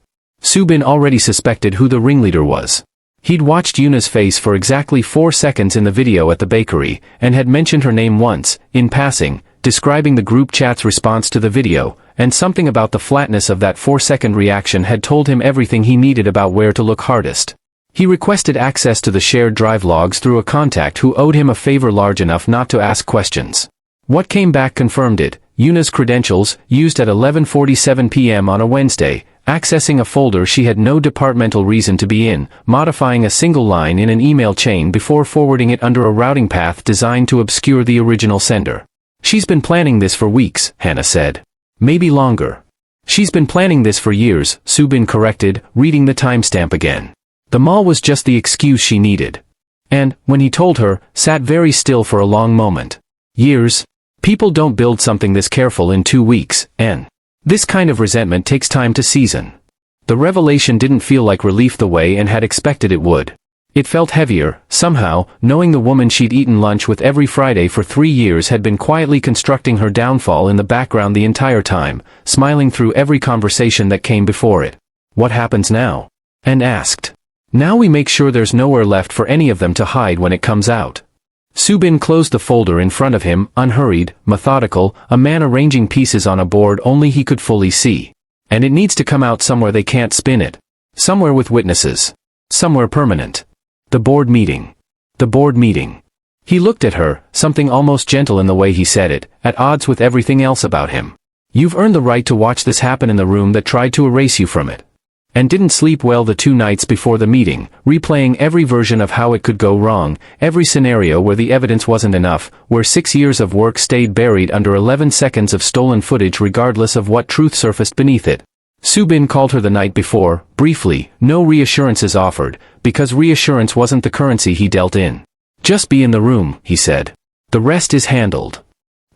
Subin already suspected who the ringleader was. He'd watched Yuna's face for exactly 4 seconds in the video at the bakery, and had mentioned her name once, in passing, describing the group chat's response to the video, and something about the flatness of that 4-second reaction had told him everything he needed about where to look hardest. He requested access to the shared drive logs through a contact who owed him a favor large enough not to ask questions. What came back confirmed it, Yuna's credentials, used at 11:47 p.m. on a Wednesday, accessing a folder she had no departmental reason to be in, modifying a single line in an email chain before forwarding it under a routing path designed to obscure the original sender. She's been planning this for weeks, Hannah said. Maybe longer. She's been planning this for years, Subin corrected, reading the timestamp again. The mall was just the excuse she needed. And, when he told her, sat very still for a long moment. Years? People don't build something this careful in 2 weeks, and this kind of resentment takes time to season. The revelation didn't feel like relief the way Anne had expected it would. It felt heavier, somehow, knowing the woman she'd eaten lunch with every Friday for 3 years had been quietly constructing her downfall in the background the entire time, smiling through every conversation that came before it. What happens now? Anne asked. Now we make sure there's nowhere left for any of them to hide when it comes out. Subin closed the folder in front of him, unhurried, methodical, a man arranging pieces on a board only he could fully see. And it needs to come out somewhere they can't spin it. Somewhere with witnesses. Somewhere permanent. The board meeting. The board meeting. He looked at her, something almost gentle in the way he said it, at odds with everything else about him. You've earned the right to watch this happen in the room that tried to erase you from it. and didn't sleep well the 2 nights before the meeting, replaying every version of how it could go wrong, every scenario where the evidence wasn't enough, where 6 years of work stayed buried under 11 seconds of stolen footage regardless of what truth surfaced beneath it. Subin called her the night before, briefly, no reassurances offered, because reassurance wasn't the currency he dealt in. "Just be in the room," he said. "The rest is handled."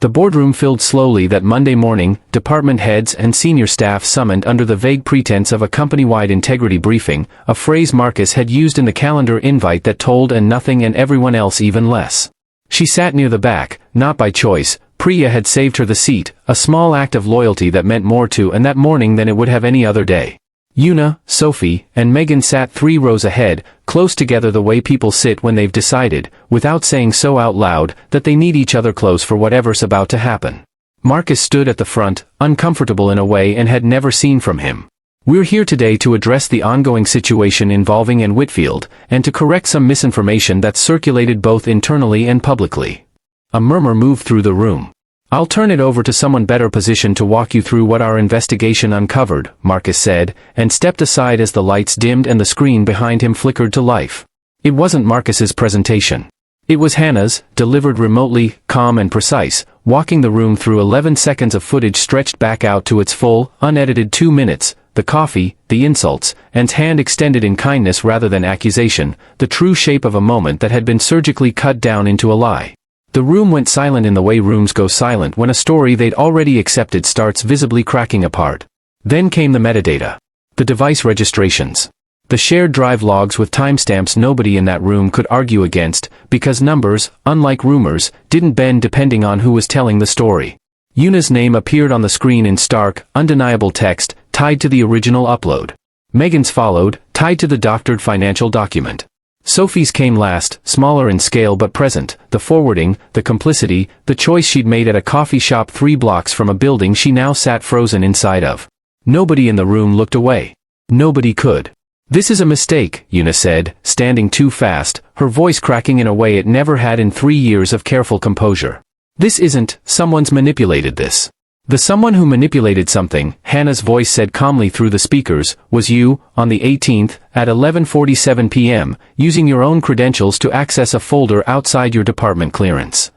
The boardroom filled slowly that Monday morning, department heads and senior staff summoned under the vague pretense of a company-wide integrity briefing, a phrase Marcus had used in the calendar invite that told and nothing and everyone else even less. She sat near the back, not by choice. Priya had saved her the seat, a small act of loyalty that meant more to and that morning than it would have any other day. Una, Sophie, and Megan sat 3 rows ahead, close together the way people sit when they've decided, without saying so out loud, that they need each other close for whatever's about to happen. Marcus stood at the front, uncomfortable in a way and had never seen from him. "We're here today to address the ongoing situation involving Anne Whitfield, and to correct some misinformation that's circulated both internally and publicly." A murmur moved through the room. "I'll turn it over to someone better positioned to walk you through what our investigation uncovered," Marcus said, and stepped aside as the lights dimmed and the screen behind him flickered to life. It wasn't Marcus's presentation. It was Hannah's, delivered remotely, calm and precise, walking the room through 11 seconds of footage stretched back out to its full, unedited 2 minutes, the coffee, the insults, Anne's hand extended in kindness rather than accusation, the true shape of a moment that had been surgically cut down into a lie. The room went silent in the way rooms go silent when a story they'd already accepted starts visibly cracking apart. Then came the metadata. The device registrations. The shared drive logs with timestamps nobody in that room could argue against, because numbers, unlike rumors, didn't bend depending on who was telling the story. Una's name appeared on the screen in stark, undeniable text, tied to the original upload. Megan's followed, tied to the doctored financial document. Sophie's came last, smaller in scale but present, the forwarding, the complicity, the choice she'd made at a coffee shop 3 blocks from a building she now sat frozen inside of. Nobody in the room looked away. Nobody could. "This is a mistake," Una said, standing too fast, her voice cracking in a way it never had in 3 years of careful composure. "This isn't, someone's manipulated this. The someone who manipulated something," Hannah's voice said calmly through the speakers, "was you, on the 18th, at 11:47 p.m., using your own credentials to access a folder outside your department clearance."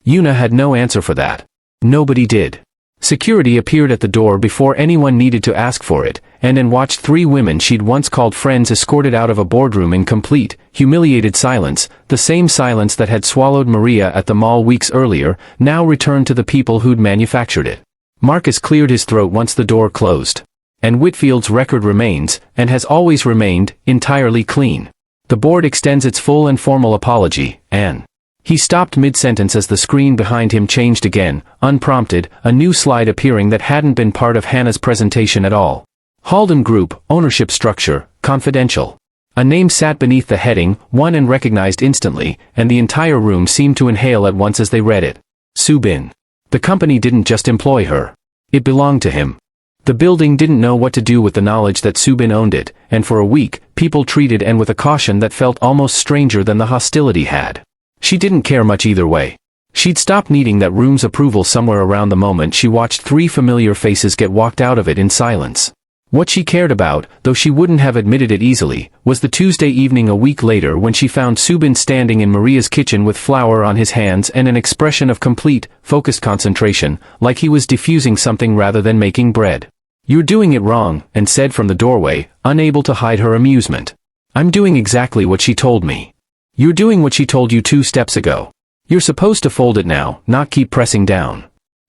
Una had no answer for that. Nobody did. Security appeared at the door before anyone needed to ask for it, and watched 3 women she'd once called friends escorted out of a boardroom in complete, humiliated silence, the same silence that had swallowed Maria at the mall weeks earlier, now returned to the people who'd manufactured it. Marcus cleared his throat once the door closed. And Whitfield's record remains, and has always remained, entirely clean. The board extends its full and formal apology, Anne. He stopped mid-sentence as the screen behind him changed again, unprompted, a new slide appearing that hadn't been part of Hannah's presentation at all. Halden Group, ownership structure, confidential. A name sat beneath the heading, one and recognized instantly, and the entire room seemed to inhale at once as they read it. Subin. The company didn't just employ her. It belonged to him. The building didn't know what to do with the knowledge that Subin owned it, and for a week, people treated Anne with a caution that felt almost stranger than the hostility had. She didn't care much either way. She'd stopped needing that room's approval somewhere around the moment she watched 3 familiar faces get walked out of it in silence. What she cared about, though she wouldn't have admitted it easily, was the Tuesday evening a week later when she found Subin standing in Maria's kitchen with flour on his hands and an expression of complete, focused concentration, like he was diffusing something rather than making bread. "You're doing it wrong," Anne said from the doorway, unable to hide her amusement. "I'm doing exactly what she told me." "You're doing what she told you 2 steps ago. You're supposed to fold it now, not keep pressing down."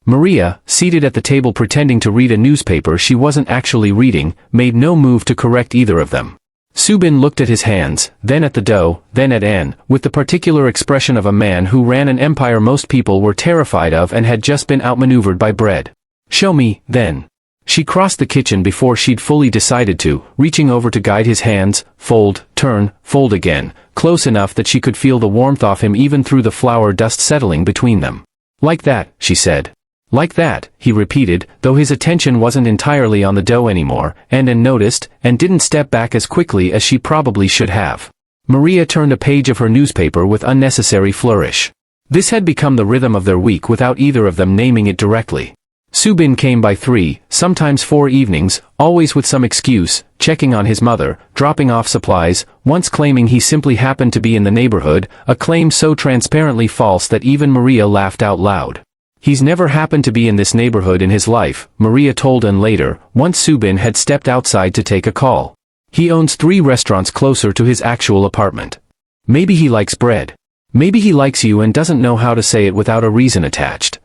Maria, seated at the table pretending to read a newspaper she wasn't actually reading, made no move to correct either of them. Subin looked at his hands, then at the dough, then at Anne, with the particular expression of a man who ran an empire most people were terrified of and had just been outmaneuvered by bread. "Show me, then." She crossed the kitchen before she'd fully decided to, reaching over to guide his hands, fold, turn, fold again, close enough that she could feel the warmth off him even through the flour dust settling between them. "Like that," she said. "Like that," he repeated, though his attention wasn't entirely on the dough anymore, and Anne noticed, and didn't step back as quickly as she probably should have. Maria turned a page of her newspaper with unnecessary flourish. This had become the rhythm of their week without either of them naming it directly. Subin came by 3, sometimes 4 evenings, always with some excuse, checking on his mother, dropping off supplies, once claiming he simply happened to be in the neighborhood, a claim so transparently false that even Maria laughed out loud. He's never happened to be in this neighborhood in his life, Maria told Anne later, once Subin had stepped outside to take a call. He owns 3 restaurants closer to his actual apartment. Maybe he likes bread. Maybe he likes you and doesn't know how to say it without a reason attached.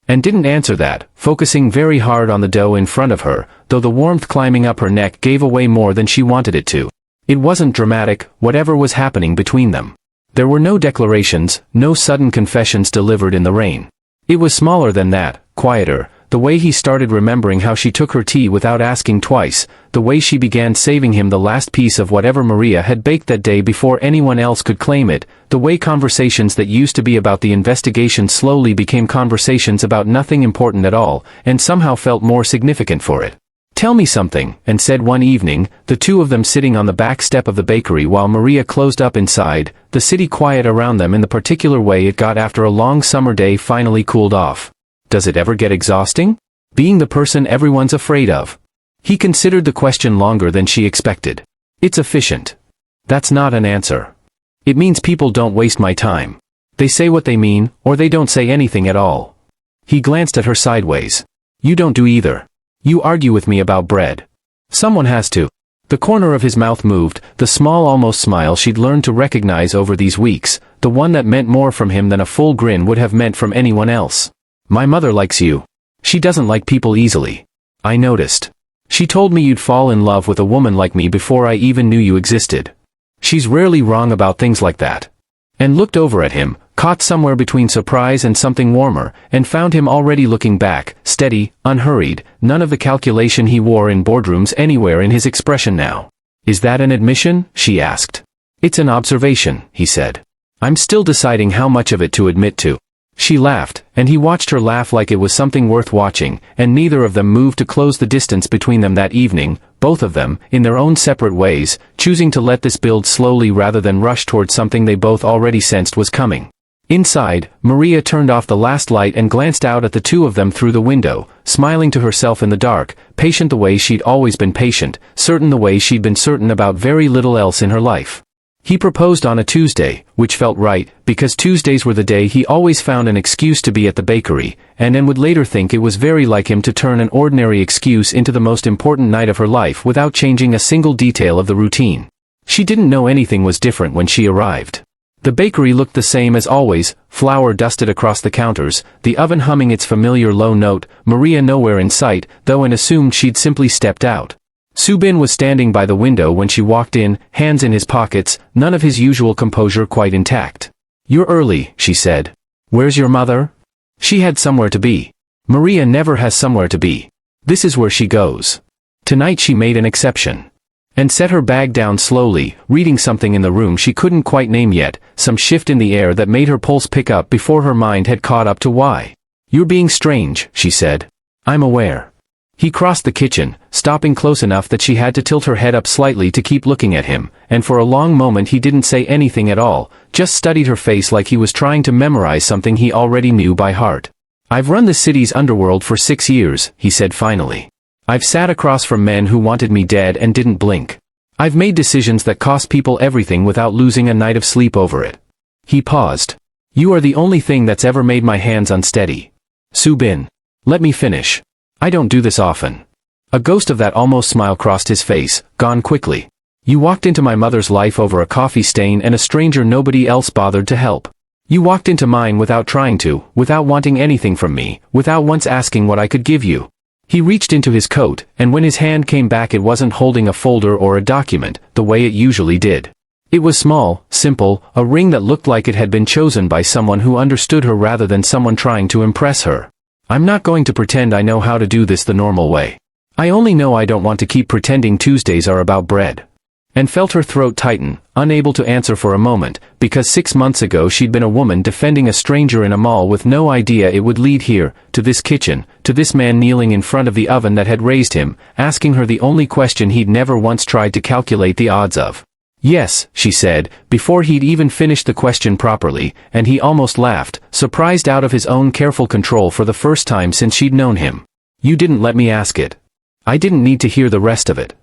And didn't answer that, focusing very hard on the dough in front of her, though the warmth climbing up her neck gave away more than she wanted it to. It wasn't dramatic, whatever was happening between them. There were no declarations, no sudden confessions delivered in the rain. It was smaller than that, quieter, the way he started remembering how she took her tea without asking twice, the way she began saving him the last piece of whatever Maria had baked that day before anyone else could claim it, the way conversations that used to be about the investigation slowly became conversations about nothing important at all, and somehow felt more significant for it. "Tell me something," and said one evening, the two of them sitting on the back step of the bakery while Maria closed up inside, the city quiet around them in the particular way it got after a long summer day finally cooled off. Does it ever get exhausting? Being the person everyone's afraid of. He considered the question longer than she expected. It's efficient. That's not an answer. It means people don't waste my time. They say what they mean, or they don't say anything at all. He glanced at her sideways. You don't do either. You argue with me about bread. Someone has to. The corner of his mouth moved, the small almost smile she'd learned to recognize over these weeks, the one that meant more from him than a full grin would have meant from anyone else. My mother likes you. She doesn't like people easily. I noticed. She told me you'd fall in love with a woman like me before I even knew you existed. She's rarely wrong about things like that. And looked over at him, caught somewhere between surprise and something warmer, and found him already looking back, steady, unhurried, none of the calculation he wore in boardrooms anywhere in his expression now. Is that an admission? She asked. It's an observation, he said. I'm still deciding how much of it to admit to. She laughed, and he watched her laugh like it was something worth watching, and neither of them moved to close the distance between them that evening, both of them, in their own separate ways, choosing to let this build slowly rather than rush toward something they both already sensed was coming. Inside, Maria turned off the last light and glanced out at the two of them through the window, smiling to herself in the dark, patient the way she'd always been patient, certain the way she'd been certain about very little else in her life. He proposed on a Tuesday, which felt right, because Tuesdays were the day he always found an excuse to be at the bakery, and Anne would later think it was very like him to turn an ordinary excuse into the most important night of her life without changing a single detail of the routine. She didn't know anything was different when she arrived. The bakery looked the same as always, flour dusted across the counters, the oven humming its familiar low note, Maria nowhere in sight, though Anne assumed she'd simply stepped out. Subin was standing by the window when she walked in, hands in his pockets, none of his usual composure quite intact. You're early, she said. Where's your mother? She had somewhere to be. Maria never has somewhere to be. This is where she goes. Tonight she made an exception. And set her bag down slowly, reading something in the room she couldn't quite name yet, some shift in the air that made her pulse pick up before her mind had caught up to why. You're being strange, she said. I'm aware. He crossed the kitchen, stopping close enough that she had to tilt her head up slightly to keep looking at him, and for a long moment he didn't say anything at all, just studied her face like he was trying to memorize something he already knew by heart. I've run the city's underworld for 6 years, he said finally. I've sat across from men who wanted me dead and didn't blink. I've made decisions that cost people everything without losing a night of sleep over it. He paused. You are the only thing that's ever made my hands unsteady. Subin. Let me finish. I don't do this often. A ghost of that almost smile crossed his face, gone quickly. You walked into my mother's life over a coffee stain and a stranger nobody else bothered to help. You walked into mine without trying to, without wanting anything from me, without once asking what I could give you. He reached into his coat, and when his hand came back it wasn't holding a folder or a document, the way it usually did. It was small, simple, a ring that looked like it had been chosen by someone who understood her rather than someone trying to impress her. I'm not going to pretend I know how to do this the normal way. I only know I don't want to keep pretending Tuesdays are about bread. And felt her throat tighten, unable to answer for a moment, because 6 months ago she'd been a woman defending a stranger in a mall with no idea it would lead here, to this kitchen, to this man kneeling in front of the oven that had raised him, asking her the only question he'd never once tried to calculate the odds of. Yes, she said, before he'd even finished the question properly, and he almost laughed, surprised out of his own careful control for the first time since she'd known him. You didn't let me ask it. I didn't need to hear the rest of it.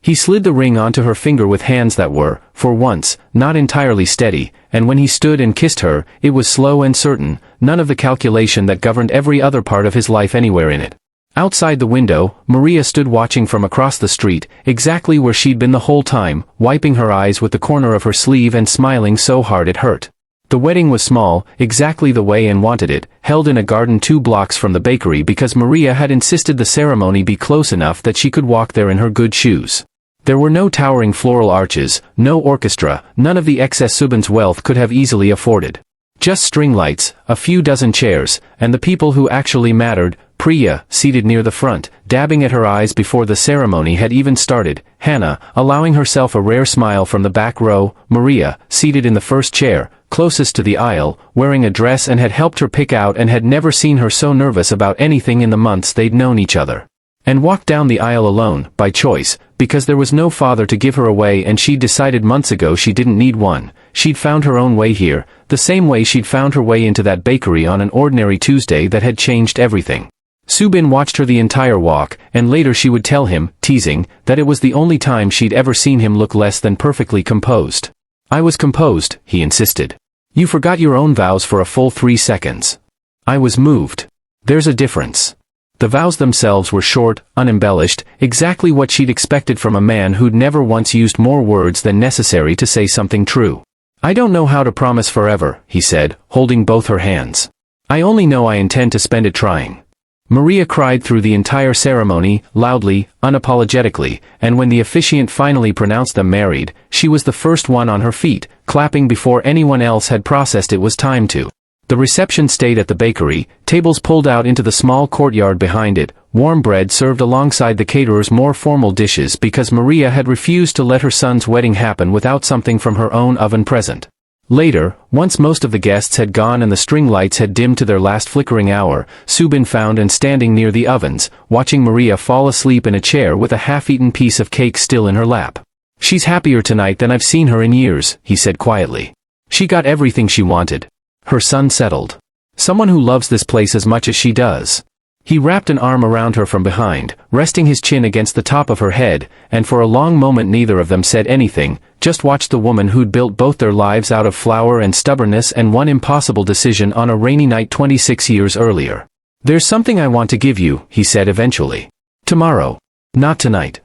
He slid the ring onto her finger with hands that were, for once, not entirely steady, and when he stood and kissed her, it was slow and certain, none of the calculation that governed every other part of his life anywhere in it. Outside the window, Maria stood watching from across the street, exactly where she'd been the whole time, wiping her eyes with the corner of her sleeve and smiling so hard it hurt. The wedding was small, exactly the way Anne wanted it, held in a garden 2 blocks from the bakery because Maria had insisted the ceremony be close enough that she could walk there in her good shoes. There were no towering floral arches, no orchestra, none of the excess Subin's wealth could have easily afforded. Just string lights, a few dozen chairs, and the people who actually mattered, Priya, seated near the front, dabbing at her eyes before the ceremony had even started, Hannah, allowing herself a rare smile from the back row, Maria, seated in the first chair, closest to the aisle, wearing a dress and had helped her pick out and had never seen her so nervous about anything in the months they'd known each other. And walked down the aisle alone, by choice, because there was no father to give her away and she'd decided months ago she didn't need one. She'd found her own way here, the same way she'd found her way into that bakery on an ordinary Tuesday that had changed everything. Subin watched her the entire walk, and later she would tell him, teasing, that it was the only time she'd ever seen him look less than perfectly composed. I was composed, he insisted. You forgot your own vows for a full 3 seconds. I was moved. There's a difference. The vows themselves were short, unembellished, exactly what she'd expected from a man who'd never once used more words than necessary to say something true. I don't know how to promise forever, he said, holding both her hands. I only know I intend to spend it trying. Maria cried through the entire ceremony, loudly, unapologetically, and when the officiant finally pronounced them married, she was the first one on her feet, clapping before anyone else had processed it was time to. The reception stayed at the bakery, tables pulled out into the small courtyard behind it, warm bread served alongside the caterer's more formal dishes because Maria had refused to let her son's wedding happen without something from her own oven present. Later, once most of the guests had gone and the string lights had dimmed to their last flickering hour, Subin found and standing near the ovens, watching Maria fall asleep in a chair with a half-eaten piece of cake still in her lap. She's happier tonight than I've seen her in years, he said quietly. She got everything she wanted. Her son settled. Someone who loves this place as much as she does. He wrapped an arm around her from behind, resting his chin against the top of her head, and for a long moment neither of them said anything, just watched the woman who'd built both their lives out of flour and stubbornness and one impossible decision on a rainy night 26 years earlier. There's something I want to give you, he said eventually. Tomorrow. Not tonight.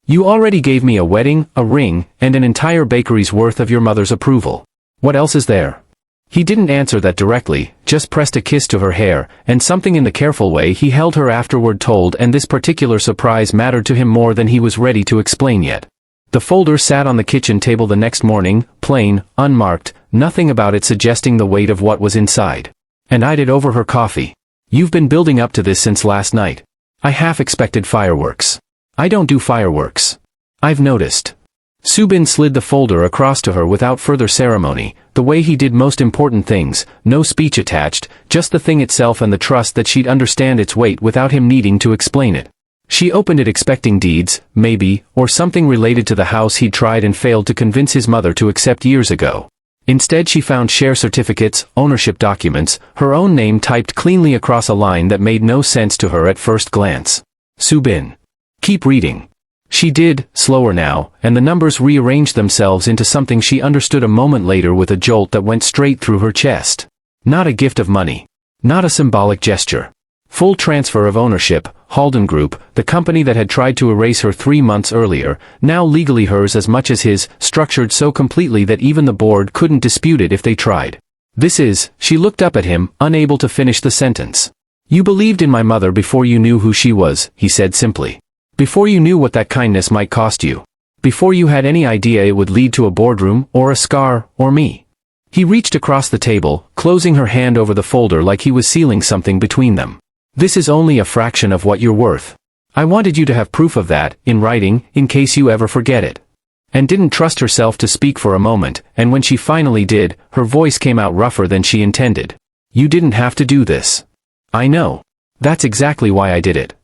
You already gave me a wedding, a ring, and an entire bakery's worth of your mother's approval. What else is there? He didn't answer that directly, just pressed a kiss to her hair, and something in the careful way he held her afterward told and this particular surprise mattered to him more than he was ready to explain yet. The folder sat on the kitchen table the next morning, plain, unmarked, nothing about it suggesting the weight of what was inside. And eyed it over her coffee. You've been building up to this since last night. I half expected fireworks. I don't do fireworks. I've noticed. Subin slid the folder across to her without further ceremony, the way he did most important things, no speech attached, just the thing itself and the trust that she'd understand its weight without him needing to explain it. She opened it expecting deeds, maybe, or something related to the house he'd tried and failed to convince his mother to accept years ago. Instead she found share certificates, ownership documents, her own name typed cleanly across a line that made no sense to her at first glance. Subin. Keep reading. She did, slower now, and the numbers rearranged themselves into something she understood a moment later with a jolt that went straight through her chest. Not a gift of money. Not a symbolic gesture. Full transfer of ownership, Halden Group, the company that had tried to erase her 3 months earlier, now legally hers as much as his, structured so completely that even the board couldn't dispute it if they tried. This is, she looked up at him, unable to finish the sentence. You believed in my mother before you knew who she was, he said simply. Before you knew what that kindness might cost you. Before you had any idea it would lead to a boardroom, or a scar, or me. He reached across the table, closing her hand over the folder like he was sealing something between them. This is only a fraction of what you're worth. I wanted you to have proof of that, in writing, in case you ever forget it. And didn't trust herself to speak for a moment, and when she finally did, her voice came out rougher than she intended. You didn't have to do this. I know. That's exactly why I did it.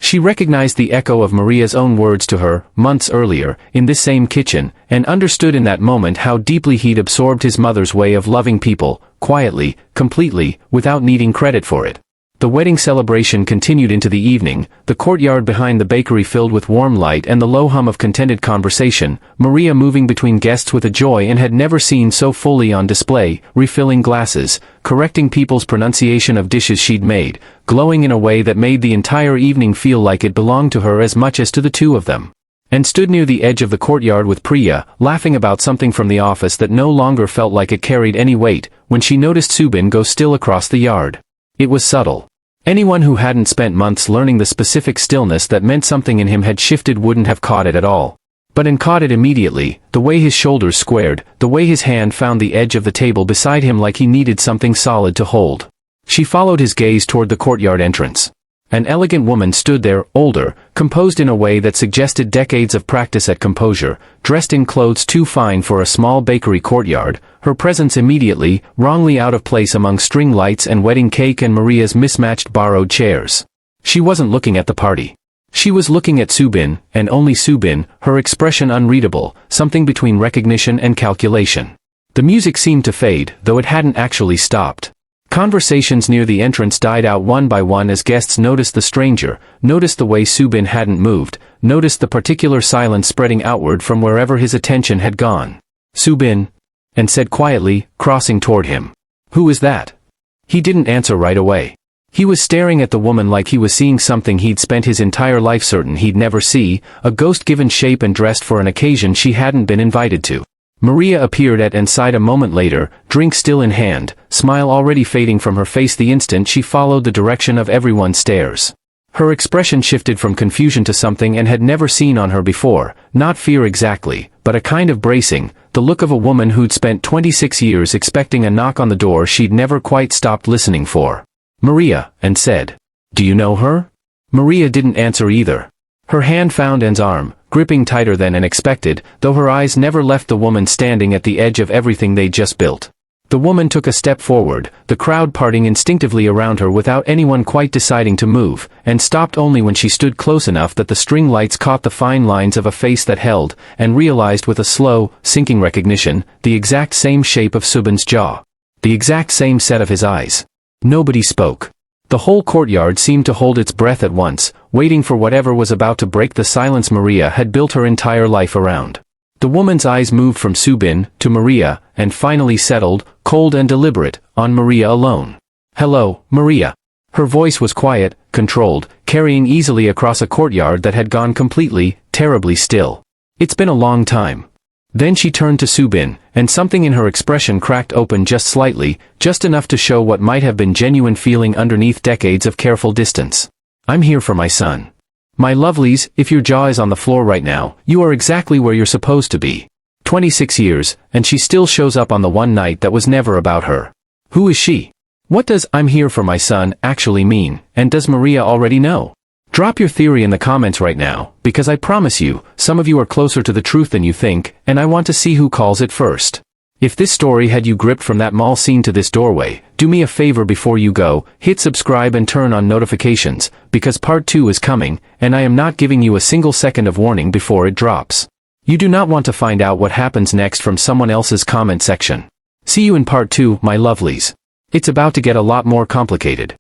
She recognized the echo of Maria's own words to her, months earlier, in this same kitchen, and understood in that moment how deeply he'd absorbed his mother's way of loving people, quietly, completely, without needing credit for it. The wedding celebration continued into the evening, the courtyard behind the bakery filled with warm light and the low hum of contented conversation, Maria moving between guests with a joy and had never seen so fully on display, refilling glasses, correcting people's pronunciation of dishes she'd made, glowing in a way that made the entire evening feel like it belonged to her as much as to the two of them. And stood near the edge of the courtyard with Priya, laughing about something from the office that no longer felt like it carried any weight, when she noticed Subin go still across the yard. It was subtle. Anyone who hadn't spent months learning the specific stillness that meant something in him had shifted wouldn't have caught it at all. But caught it immediately, the way his shoulders squared, the way his hand found the edge of the table beside him like he needed something solid to hold. She followed his gaze toward the courtyard entrance. An elegant woman stood there, older, composed in a way that suggested decades of practice at composure, dressed in clothes too fine for a small bakery courtyard, her presence immediately, wrongly out of place among string lights and wedding cake and Maria's mismatched borrowed chairs. She wasn't looking at the party. She was looking at Subin, and only Subin, her expression unreadable, something between recognition and calculation. The music seemed to fade, though it hadn't actually stopped. Conversations near the entrance died out one by one as guests noticed the stranger, noticed the way Subin hadn't moved, noticed the particular silence spreading outward from wherever his attention had gone. "Subin," and said quietly, crossing toward him. "Who is that?" He didn't answer right away. He was staring at the woman like he was seeing something he'd spent his entire life certain he'd never see, a ghost given shape and dressed for an occasion she hadn't been invited to. Maria appeared at and sighed a moment later, drink still in hand, smile already fading from her face the instant she followed the direction of everyone's stares. Her expression shifted from confusion to something and had never seen on her before, not fear exactly, but a kind of bracing, the look of a woman who'd spent 26 years expecting a knock on the door she'd never quite stopped listening for. "Maria," and said, "Do you know her?" Maria didn't answer either. Her hand found Anne's arm, gripping tighter than expected, though her eyes never left the woman standing at the edge of everything they'd just built. The woman took a step forward, the crowd parting instinctively around her without anyone quite deciding to move, and stopped only when she stood close enough that the string lights caught the fine lines of a face that held, and realized with a slow, sinking recognition, the exact same shape of Subin's jaw. The exact same set of his eyes. Nobody spoke. The whole courtyard seemed to hold its breath at once, waiting for whatever was about to break the silence Maria had built her entire life around. The woman's eyes moved from Subin to Maria, and finally settled, cold and deliberate, on Maria alone. "Hello, Maria." Her voice was quiet, controlled, carrying easily across a courtyard that had gone completely, terribly still. "It's been a long time." Then she turned to Subin, and something in her expression cracked open just slightly, just enough to show what might have been genuine feeling underneath decades of careful distance. "I'm here for my son. My lovelies, if your jaw is on the floor right now, you are exactly where you're supposed to be. 26 years, and she still shows up on the one night that was never about her. Who is she? What does 'I'm here for my son' actually mean, and does Maria already know? Drop your theory in the comments right now, because I promise you, some of you are closer to the truth than you think, and I want to see who calls it first. If this story had you gripped from that mall scene to this doorway, do me a favor before you go, hit subscribe and turn on notifications, because part 2 is coming, and I am not giving you a single second of warning before it drops. You do not want to find out what happens next from someone else's comment section. See you in part 2, my lovelies. It's about to get a lot more complicated.